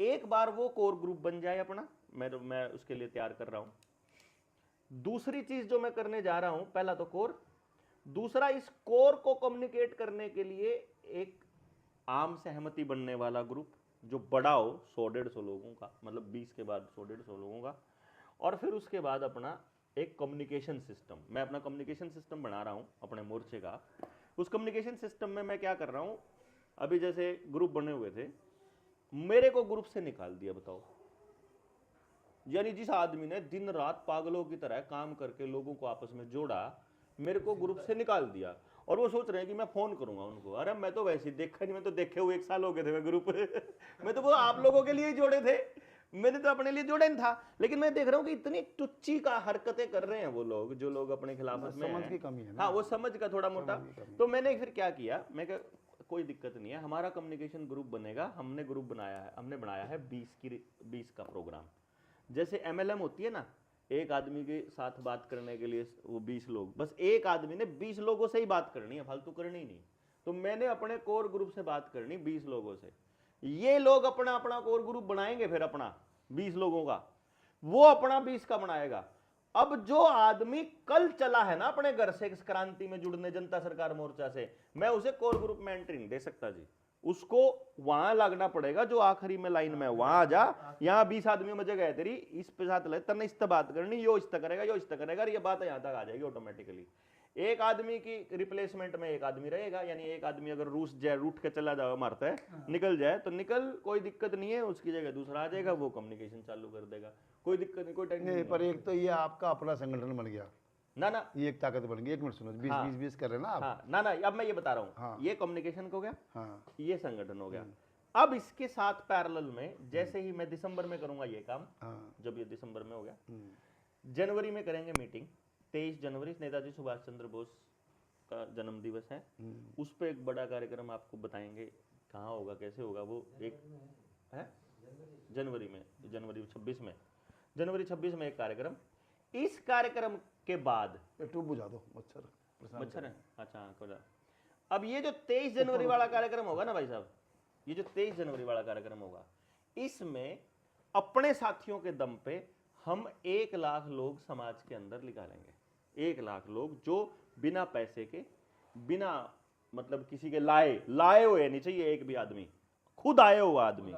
एक बार वो कोर ग्रुप बन जाए अपना, मैं उसके लिए तैयार कर रहा हूं। दूसरी चीज जो मैं करने जा रहा हूं, पहला तो कोर, दूसरा इस कोर को कम्युनिकेट करने के लिए एक आम सहमति बनने वाला ग्रुप जो बड़ा हो, 100-150 लोगों का, मतलब 20 के बाद 100-150 लोगों का। और फिर उसके बाद अपना एक कम्युनिकेशन सिस्टम, मैं अपना कम्युनिकेशन सिस्टम बना रहा हूं अपने मोर्चे का। उस कम्युनिकेशन सिस्टम में मैं क्या कर रहा हूं, अभी जैसे ग्रुप बने हुए थे, मेरे को ग्रुप से निकाल दिया, बताओ। यानी जिस आदमी ने दिन रात पागलों की तरह काम करके लोगों को आपस में जोड़ा, मेरे को ग्रुप से निकाल दिया। और वो सोच रहे हैं कि मैं फोन करूंगा उनको, अरे मैं तो वैसे ही देखा नहीं, मैं तो देखे हुए 1 साल हो गए थे मैं ग्रुप मैं तो वो आप लोगों के लिए ही जोड़े थे, मैंने तो अपने लिए जोड़े नहीं था। लेकिन मैं देख रहा हूँ कि इतनी टुच्ची का हरकतें कर रहे हैं वो लोग, जो लोग अपने खिलाफत में समझ हैं। की कमी है ना। हाँ, वो समझ का थोड़ा मोटा। तो मैंने फिर क्या किया, मैं कहा कोई दिक्कत नहीं है, हमारा कम्युनिकेशन ग्रुप बनेगा। हमने ग्रुप बनाया है, हमने बनाया है 20 का प्रोग्राम। जैसे MLM होती है ना, एक आदमी के साथ बात करने के लिए वो 20 लोग, बस एक आदमी ने 20 लोगों से ही बात करनी है, फालतू करनी ही नहीं। तो मैंने अपने कोर ग्रुप से बात करनी 20 लोगों से, ये लोग अपना अपना कोर ग्रुप बनाएंगे, फिर अपना 20 लोगों का, वो अपना 20 का बनाएगा। अब जो आदमी कल चला है ना अपने घर से इस क्रांति में जुड़ने जनता सरकार मोर्चा से, मैं उसे कोर ग्रुप में एंट्री नहीं दे सकता जी, उसको वहां लगना पड़ेगा जो आखिरी में लाइन में, वहां आ जा, यहाँ 20 आदमियों में जगह है तेरी, इस पे साथ ले, तने इस बात करनी, यो इस करेगा, यो इस करेगा, ये बात यहाँ तक आ जाएगी ऑटोमेटिकली। एक आदमी की रिप्लेसमेंट में एक आदमी रहेगा, यानी एक आदमी अगर रूठ के चला जाए, मारता है, निकल जाए तो निकल, कोई दिक्कत नहीं है, उसकी जगह दूसरा आ जाएगा, वो कम्युनिकेशन चालू कर देगा, कोई दिक्कत नहीं, कोई टेंशन नहीं, नहीं। पर एक तो ये आपका अपना संगठन बन गया ना ना, ये एक ताकत बन गई। 1 मिनट सुनो, 20 कर रहे हैं ना आप। हाँ, ना ना, अब मैं ये बता रहा हूँ, हाँ। ये कम्युनिकेशन हो गया, हाँ, ये संगठन हो गया। अब इसके साथ पैरेलल में, जैसे ही मैं दिसंबर में करूंगा ये काम, हाँ, जब ये दिसंबर में हो गया, जनवरी में करेंगे मीटिंग। 23 जनवरी नेताजी सुभाष चंद्र बोस का जन्म दिवस है, उस पर एक बड़ा कार्यक्रम आपको बताएंगे, कहाँ होगा, कैसे होगा, वो एक है जनवरी 26 में, जनवरी 26 में एक कार्यक्रम। इस कार्यक्रम के बाद ट्यूब बुझा दो, मच्छर है, अच्छा हाँ। अब ये जो 23 जनवरी वाला कार्यक्रम होगा ना भाई साहब, ये जो 23 जनवरी वाला कार्यक्रम होगा, इसमें अपने साथियों के दम पे हम 1 लाख लोग समाज के अंदर निकालेंगे। 1 लाख लोग जो बिना पैसे के, बिना मतलब किसी के लाए हुए नहीं चाहिए, एक भी आदमी खुद आए हुआ आदमी,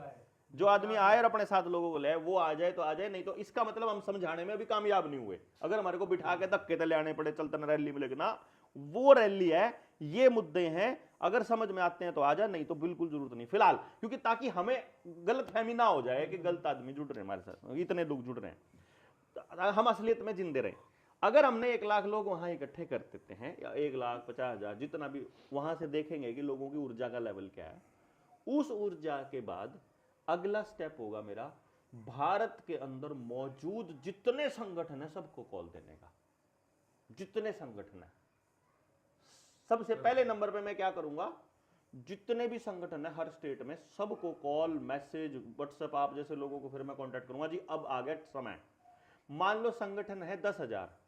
जो आदमी आए और अपने साथ लोगों को ले, वो आ जाए तो आ जाए, नहीं तो इसका मतलब हम समझाने में अभी कामयाब नहीं हुए। अगर हमारे को बिठा के धक्के तले आने पड़े, चलते ना रैली में, लेकिन ना वो रैली है, ये मुद्दे हैं, अगर समझ में आते हैं तो आ जाए, नहीं तो बिल्कुल जरूरत नहीं फिलहाल, क्योंकि ताकि हमें गलतफहमी ना हो जाए कि गलत आदमी जुड़ रहे हैं हमारे साथ, इतने लोग जुड़ रहे हैं, हम असलियत में जिंदे रहे। अगर हमने 1 लाख लोग वहां इकट्ठे कर देते हैं, या 1,50,000 जितना भी, वहां से देखेंगे कि लोगों की ऊर्जा का लेवल क्या है। उस ऊर्जा के बाद अगला स्टेप होगा मेरा, भारत के अंदर मौजूद जितने संगठन है सबको कॉल देने का। जितने संगठन है, सबसे पहले नंबर पे मैं क्या करूंगा, जितने भी संगठन है हर स्टेट में, सबको कॉल, मैसेज, व्हाट्सएप, आप जैसे लोगों को फिर मैं कांटेक्ट करूंगा जी, अब आ गया समय। मान लो संगठन है 10,000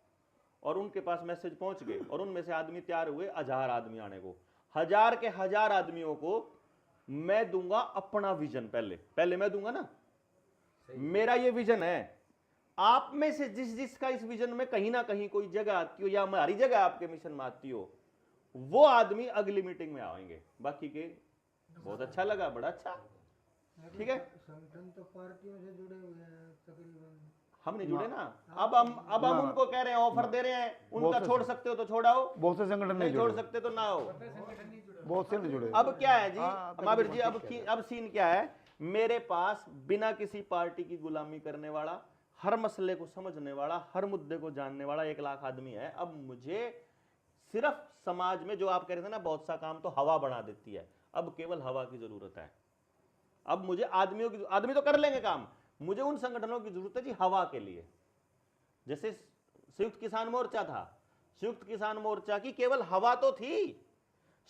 और उनके पास मैसेज पहुंच गए, और उनमें से आदमी तैयार हुए 1000 आदमी आने को। 1000 के 1000 आदमियों को मैं दूंगा अपना विजन, पहले मैं दूंगा ना, मेरा ये विजन है। आप में से जिसका इस विजन में कहीं ना कहीं कोई जगह आती हो, या हमारी जगह आपके मिशन में आती हो, वो आदमी अगली मीटिंग में आएंगे। बाकी के बहुत अच्छा लगा, बड़ा अच्छा, ठीक है। संगठन तो पार्टियों से जुड़े हुए हैं तकरीबन, हम नहीं जुड़े ना, अब हम उनको कह रहे हैं, ऑफर दे रहे हैं, उनका छोड़ सकते हो तो छोड़ाओ, बहुत से संगठन नहीं छोड़ सकते तो ना हो, बहुत से नहीं जुड़े। अब क्या है जी महावीर जी, अब सीन क्या है, मेरे पास बिना किसी पार्टी की गुलामी करने वाला, हर मसले को समझने वाला, हर मुद्दे को जानने वाला 1 लाख आदमी है। अब मुझे सिर्फ समाज में, जो आप कह रहे थे ना बहुत सा काम तो हवा बना देती है, अब केवल हवा की जरूरत है। अब मुझे आदमी तो कर लेंगे काम, मुझे उन संगठनों की जरूरत है जी हवा के लिए। जैसे संयुक्त किसान मोर्चा था, संयुक्त किसान मोर्चा की केवल हवा तो थी।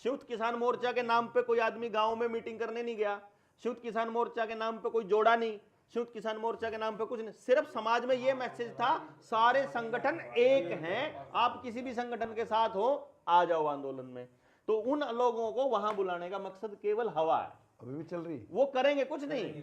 संयुक्त किसान मोर्चा के नाम पे कोई आदमी गांव में मीटिंग करने नहीं गया, संयुक्त किसान मोर्चा के नाम पे कोई जोड़ा नहीं, संयुक्त किसान मोर्चा के नाम पे कुछ नहीं, सिर्फ समाज में ये मैसेज था सारे संगठन एक हैं, आप किसी भी संगठन के साथ हो आ जाओ आंदोलन में। तो उन लोगों को वहां बुलाने का मकसद केवल हवा है, अभी भी चल रही है। वो करेंगे कुछ नहीं,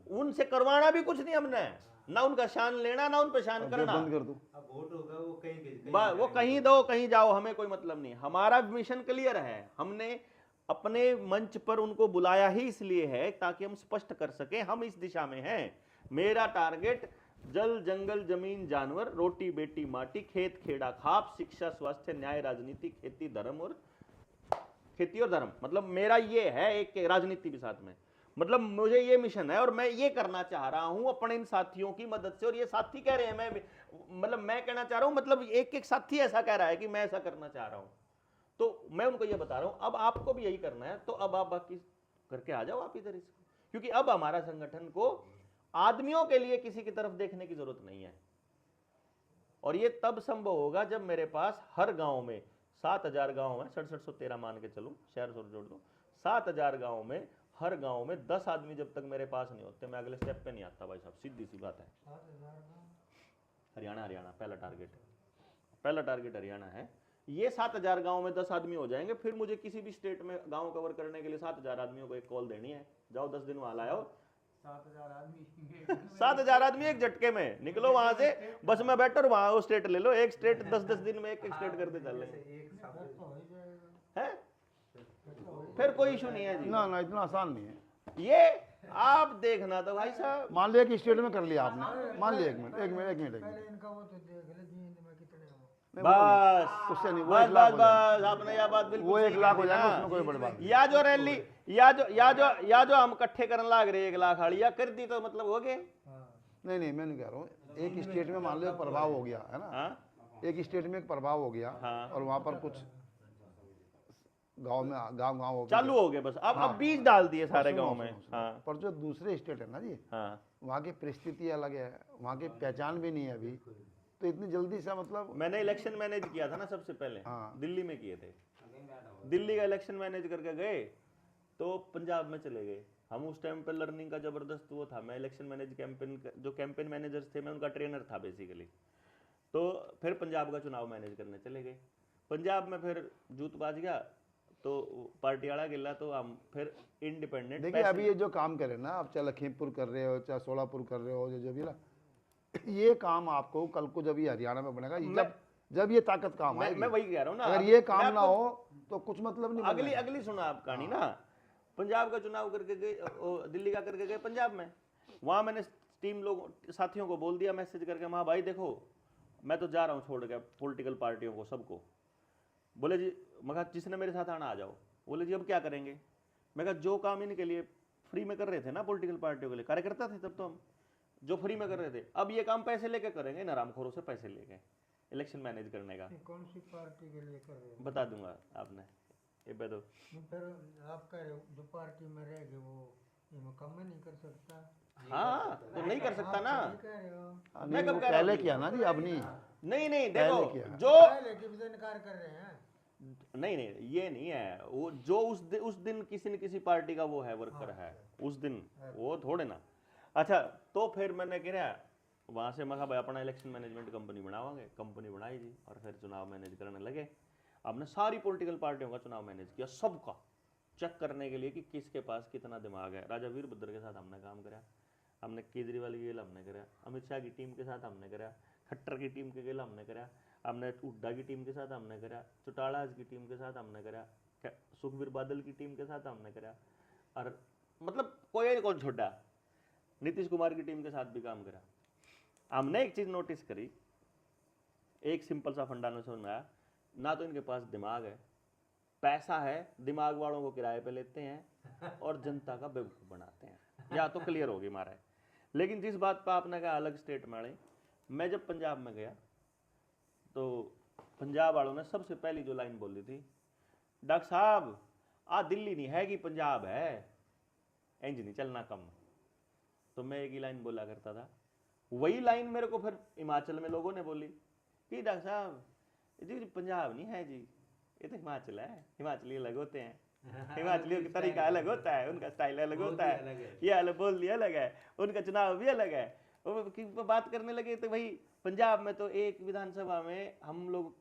उनसे करवाना भी कुछ नहीं हमने, ना उनका शान लेना ना उन पे शान करना। बंद कर दो। अब वोट होगा वो कहीं वो कहीं दो कहीं जाओ, हमें कोई मतलब नहीं। हमारा मिशन क्लियर है, हमने अपने मंच पर उनको बुलाया ही इसलिए है ताकि हम स्पष्ट कर सके हम इस दिशा में हैं। मेरा टारगेट जल जंगल जमीन जानवर, रोटी बेटी माटी, खेत खेड़ा खाप, शिक्षा स्वास्थ्य न्याय राजनीति, खेती धर्म और खेती और धर्म, मतलब मेरा ये है, एक राजनीति भी साथ में, मतलब मुझे ये मिशन है और मैं ये करना चाह रहा हूं अपने इन साथियों की मदद से। और ये साथी कह रहे हैं, मैं कहना चाह रहा हूं, मतलब एक एक साथी ऐसा कह रहा है कि मैं ऐसा करना चाह रहा हूं, तो मैं उनको ये बता रहा हूं अब आपको भी यही करना है, तो अब आप बाकी करके आ जाओ आप इधर इसको, क्योंकि अब हमारा संगठन को आदमियों के लिए किसी की तरफ देखने की जरूरत नहीं है। और ये तब संभव होगा जब मेरे पास हर गांव में 7,000 गांव है, 6713 मान के चलूं, शहर से जोड़ दो, 7,000 गांव में हर गांव में 10 आदमी जब तक मेरे पास नहीं होते मैं अगले स्टेप पे नहीं आता भाई साहब, सीधी सी बात है। हरियाणा पहला टारगेट हरियाणा है। ये 7,000 गांव में 10 आदमी हो जाएंगे, फिर मुझे किसी भी स्टेट में गांव कवर करने के लिए 7,000 आदमियों को एक कॉल देनी है, जाओ 10 दिन वहां लाओ, 7,000 आदमी एक झटके में निकलो वहां से, बस में बैठो और वहां वो स्टेट ले लो, एक स्टेट 10-10 दिन में एक स्टेट करते चल है, फिर कोई इशू नहीं है जी। ना इतना आसान नहीं है ये आप देखना तो भाई साहब, मान लिया कि स्टेट में कर लिया आपने, मान लिया एक मिनट पहले इनका वो तो देख ले जींद में कितने हो। बस उससे नहीं, वो बस 1 लाख बस हो जाएगा। बस आपने यह बात बिल्कुल वो 1 सही लाख कही हो जाएगा, ना। उसमें कोई बड़ी बात नहीं। या जो रैली या जो हम इकट्ठे करने लाग रहे 1 लाख हाड़िया कर दी तो मतलब हो गए। नहीं मैं नहीं कह रहा हूँ, एक स्टेट में मान लो एक प्रभाव हो गया है ना, हाँ एक स्टेट में एक प्रभाव हो गया हाँ। और वहाँ पर कुछ गांव हो गया चालू हो गए बस, अब बीज डाल दिए सारे सुनो, गांव में। सुनो, सुनो। हाँ पर जो दूसरे स्टेट है ना जी, हाँ वहाँ की परिस्थिति अलग है, वहाँ की पहचान भी नहीं है अभी, तो इतनी जल्दी से मतलब मैंने इलेक्शन मैनेज किया था ना सबसे पहले, हाँ। दिल्ली में किए थे, दिल्ली का इलेक्शन मैनेज करके गए तो पंजाब में चले गए हम। उस टाइम पे लर्निंग का जबरदस्त वो था, मैं इलेक्शन मैनेज कैंपेन जो कैंपेन मैनेजर्स थे मैं उनका ट्रेनर था बेसिकली। तो फिर पंजाब का चुनाव मैनेज करने चले गए, पंजाब में फिर जूत बाज गया तो पार्टी आड़ा गिला, तो हम फिर इंडिपेंडेंट। देखिए अभी ये जो काम करे ना, आप चाहे लखीमपुर कर रहे हो चाहे सोलापुर कर रहे हो, जो भी ना, ये काम आपको कल को जब ये हरियाणा में बनेगा, जब ये ताकत काम आएगी। मैं वही कह रहा हूँ ना, अगर ये काम ना हो तो कुछ मतलब नहीं। अगली सुना आप कहानी ना, पंजाब का चुनाव करके गए, दिल्ली का करके गए पंजाब में, वहां मैंने टीम लोग साथियों को बोल दिया मैसेज करके, हाँ भाई देखो मैं तो जा रहा हूँ छोड़ के पॉलिटिकल पार्टियों को सबको। बोले जी, मैं कहा जिसने मेरे साथ आना आ जाओ। बोले जी अब क्या करेंगे? मैं कहा जो काम इनके लिए फ्री में कर रहे थे ना पॉलिटिकल पार्टियों के लिए, कार्यकर्ता थे तब तो हम, जो फ्री में कर रहे थे, अब ये काम पैसे लेके करेंगे, नारामखोरों से पैसे लेके इलेक्शन मैनेज करने का। कौन सी पार्टी के लिए कर रहे हो? बता दूंगा आपने ये बता दो। फिर आप कह रहे हो जो पार्टी में रहेगी वो कम में नहीं कर सकता। हाँ तो नहीं कर सकता ना, कह रहे हो मैं कब कह रहा पहले हूँ? किया ना जी, अब नहीं। नहीं पहले देखो किया। जो पहले की भी इनकार कर रहे हैं। नहीं ये नहीं है, वो जो उस दिन किसी न किसी पार्टी का वो है वर्कर है उस दिन, वो थोड़े ना। अच्छा तो फिर मैंने कह रहा वहां से मैं कहा भाई अपना इलेक्शन मैनेजमेंट कंपनी बनावांगे, कंपनी बनाई जी और फिर चुनाव मैनेज करने लगे। हमने सारी पॉलिटिकल पार्टियों का चुनाव मैनेज किया, सबका चेक करने के लिए कि किसके पास कितना दिमाग है। राजा वीरभद्र के साथ हमने काम करा, हमने केजरीवाल की गेल हमने करा, अमित शाह की टीम के साथ हमने करा, खट्टर की टीम के गेल हमने करा, हमने हुड्डा की टीम के साथ हमने करा, चौटाला की टीम के साथ हमने करा, सुखबीर बादल की टीम के साथ हमने करा, और मतलब कोई कौन छोड़ा, नीतीश कुमार की टीम के साथ भी काम करा। हमने एक चीज नोटिस करी, एक सिंपल सा फंडा समझ में आया, ना तो इनके पास दिमाग है, पैसा है, दिमाग वालों को किराए पे लेते हैं और जनता का बेवकूफ बनाते हैं, या तो क्लियर होगी मारा। लेकिन जिस बात पर आपने कहा अलग स्टेट में आए, मैं जब पंजाब में गया तो पंजाब वालों ने सबसे पहली जो लाइन बोली थी, डॉक्टर साहब आ दिल्ली नहीं है कि पंजाब है, इंज नहीं चलना कम। तो मैं एक ही लाइन बोला करता था, वही लाइन मेरे को फिर हिमाचल में लोगों ने बोली कि डॉक्टर साहब जी पंजाब नहीं है जी, ये तो हिमाचल है, हिमाचली अलग होते हैं, हिमाचलियों की तरीका अलग होता है, उनका स्टाइल अलग होता है, ये अलग बोल दिया अलग है, उनका चुनाव भी अलग है। वो बात करने लगे तो भाई पंजाब में तो एक विधानसभा में हम लोग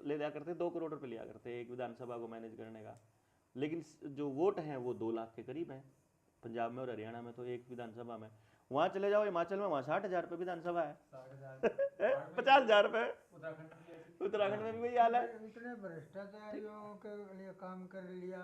ले जाया करते 2 करोड़ रुपए लिया करते एक विधानसभा को मैनेज करने का, लेकिन जो वोट हैं वो 2 लाख के करीब हैं पंजाब में और हरियाणा में। तो एक विधानसभा में वहां चले जाओ हिमाचल में, वहां 60,000 रुपये विधानसभा है 50,000 रुपये। उत्तराखंड में भी वही हाल है। इतने भ्रष्टाचारियों के लिए काम कर लिया,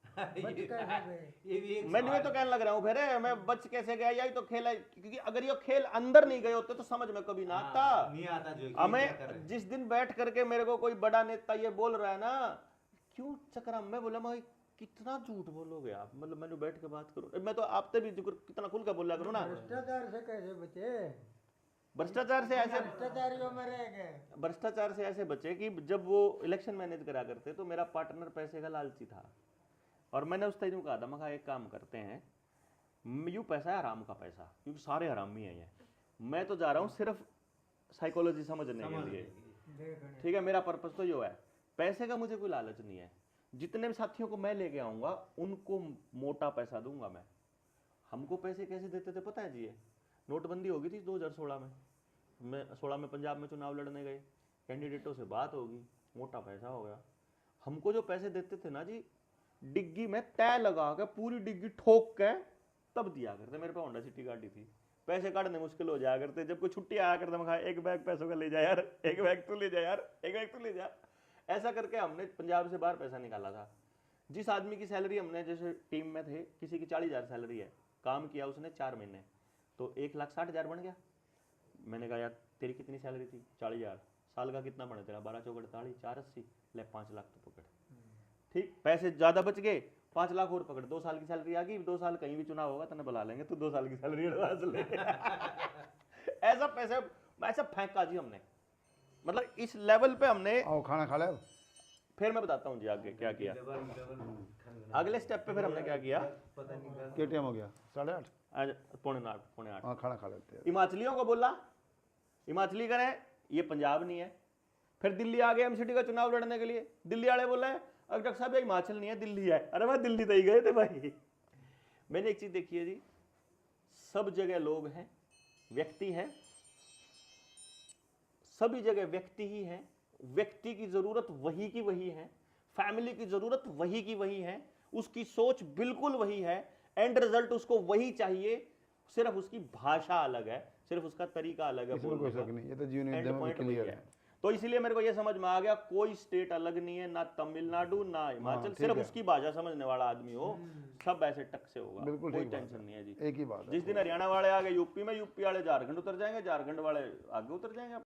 बच कैसे गए? मैंने भी तो कहने लग रहा हूँ फिर मैं बच कैसे गया, यही तो खेल है, क्योंकि अगर ये खेल अंदर नहीं गए होते तो समझ में कभी ना आता। नहीं आता जो हमें जिस दिन बैठ करके मेरे को कोई बड़ा नेता ये बोल रहा है ना, क्यों चक्रा, मैं बोला मैं कितना झूठ बोलोगे आप, मतलब मैंने बैठ के बात करूं, मैं तो आपसे भी कितना खुल कर बोला करूं ना। भ्रष्टाचार से कैसे बचे? भ्रष्टाचार से ऐसे भ्रष्टाचारियों में रह गए। भ्रष्टाचार से ऐसे बचे कि जब वो इलेक्शन मैनेज करा करते तो मेरा पार्टनर पैसे का लालची था, और मैंने उस टाइम कहा था, मैं कहा एक काम करते हैं, यूँ पैसा है हराम का पैसा, क्योंकि सारे हरामी हैं ये, मैं तो जा रहा हूँ सिर्फ साइकोलॉजी समझने के लिए, ठीक है, मेरा पर्पस तो यो है, पैसे का मुझे कोई लालच नहीं है। जितने भी साथियों को मैं लेके आऊंगा उनको मोटा पैसा दूंगा मैं। हमको पैसे कैसे देते थे पता है जी? ये नोटबंदी होगी थी 2016 में, मैं 16 में पंजाब में चुनाव लड़ने गए, कैंडिडेटों से बात होगी, मोटा पैसा हो गया। हमको जो पैसे देते थे ना जी, डिग्गी में तय लगा के पूरी डिग्गी ठोक के तब दिया करते। मेरे पे होंडा सिटी गाड़ी थी, पैसे काटने मुश्किल हो जाया करते, जब कोई छुट्टी आया करता मैं कहा एक बैग पैसों का ले जा यार, एक बैग तू ले जा यार, एक बैग तू ले जा। ऐसा करके हमने पंजाब से बाहर पैसा निकाला था। जिस आदमी की सैलरी हमने, जैसे टीम में थे, किसी की 40,000 सैलरी है, काम किया उसने 4 महीने तो 1,60,000 बन गया। मैंने कहा यार तेरी कितनी सैलरी थी? 40,000, साल का कितना बने तेरा? 12 चौक 48, 480, ले 5 लाख तो पकड़, ठीक, पैसे ज्यादा बच गए, 5 लाख और पकड़, 2 साल की सैलरी आ गई, 2 साल कहीं भी चुनाव होगा तने बुला लेंगे, तू 2 साल की सैलरी एडवांस ले। ऐसा पैसे ऐसा फेंका जी हमने, मतलब इस लेवल पे हमने। आओ खाना खा ले। फिर मैं बताता हूँ जी आगे क्या किया, अगले स्टेप पे फिर हमने क्या किया। क्या टाइम हो गया? 8:30। आज 7:45। हाँ खाना खा लेते हैं। हिमाचलियों को बोला हिमाचली करें, ये पंजाब नहीं है। फिर दिल्ली आ गए एमसीडी का चुनाव लड़ने के लिए, दिल्ली वाले बोले अब डॉक्टर साहब ये हिमाचल नहीं है दिल्ली है। अरे भाई दिल्ली तो ही गए थे भाई। मैंने एक चीज देखी है जी, सब जगह लोग हैं, व्यक्ति हैं, सभी जगह व्यक्ति ही है, व्यक्ति की जरूरत वही की वही है, फैमिली की जरूरत वही की वही है, उसकी सोच बिल्कुल वही है, एंड रिजल्ट उसको वही चाहिए, सिर्फ उसकी भाषा अलग है, सिर्फ उसका तरीका अलग है। इसमें कोई शक नहीं, ये तो जीवन End एकदम point क्लियर वही है। तो इसलिए मेरे को ये समझ में आ गया, कोई स्टेट अलग नहीं है, ना तमिलनाडु ना हिमाचल, ठीक सिर्फ है। उसकी भाषा समझने वाला आदमी हो, सब ऐसे टक से होगा, बिल्कुल कोई ठीक बात टेंशन नहीं है जी। एक ही बात है। जिस दिन हरियाणा वाले आ गए यूपी में, यूपी वाले झारखंड उतर जाएंगे, झारखंड वाले आगे उतर जाएंगे।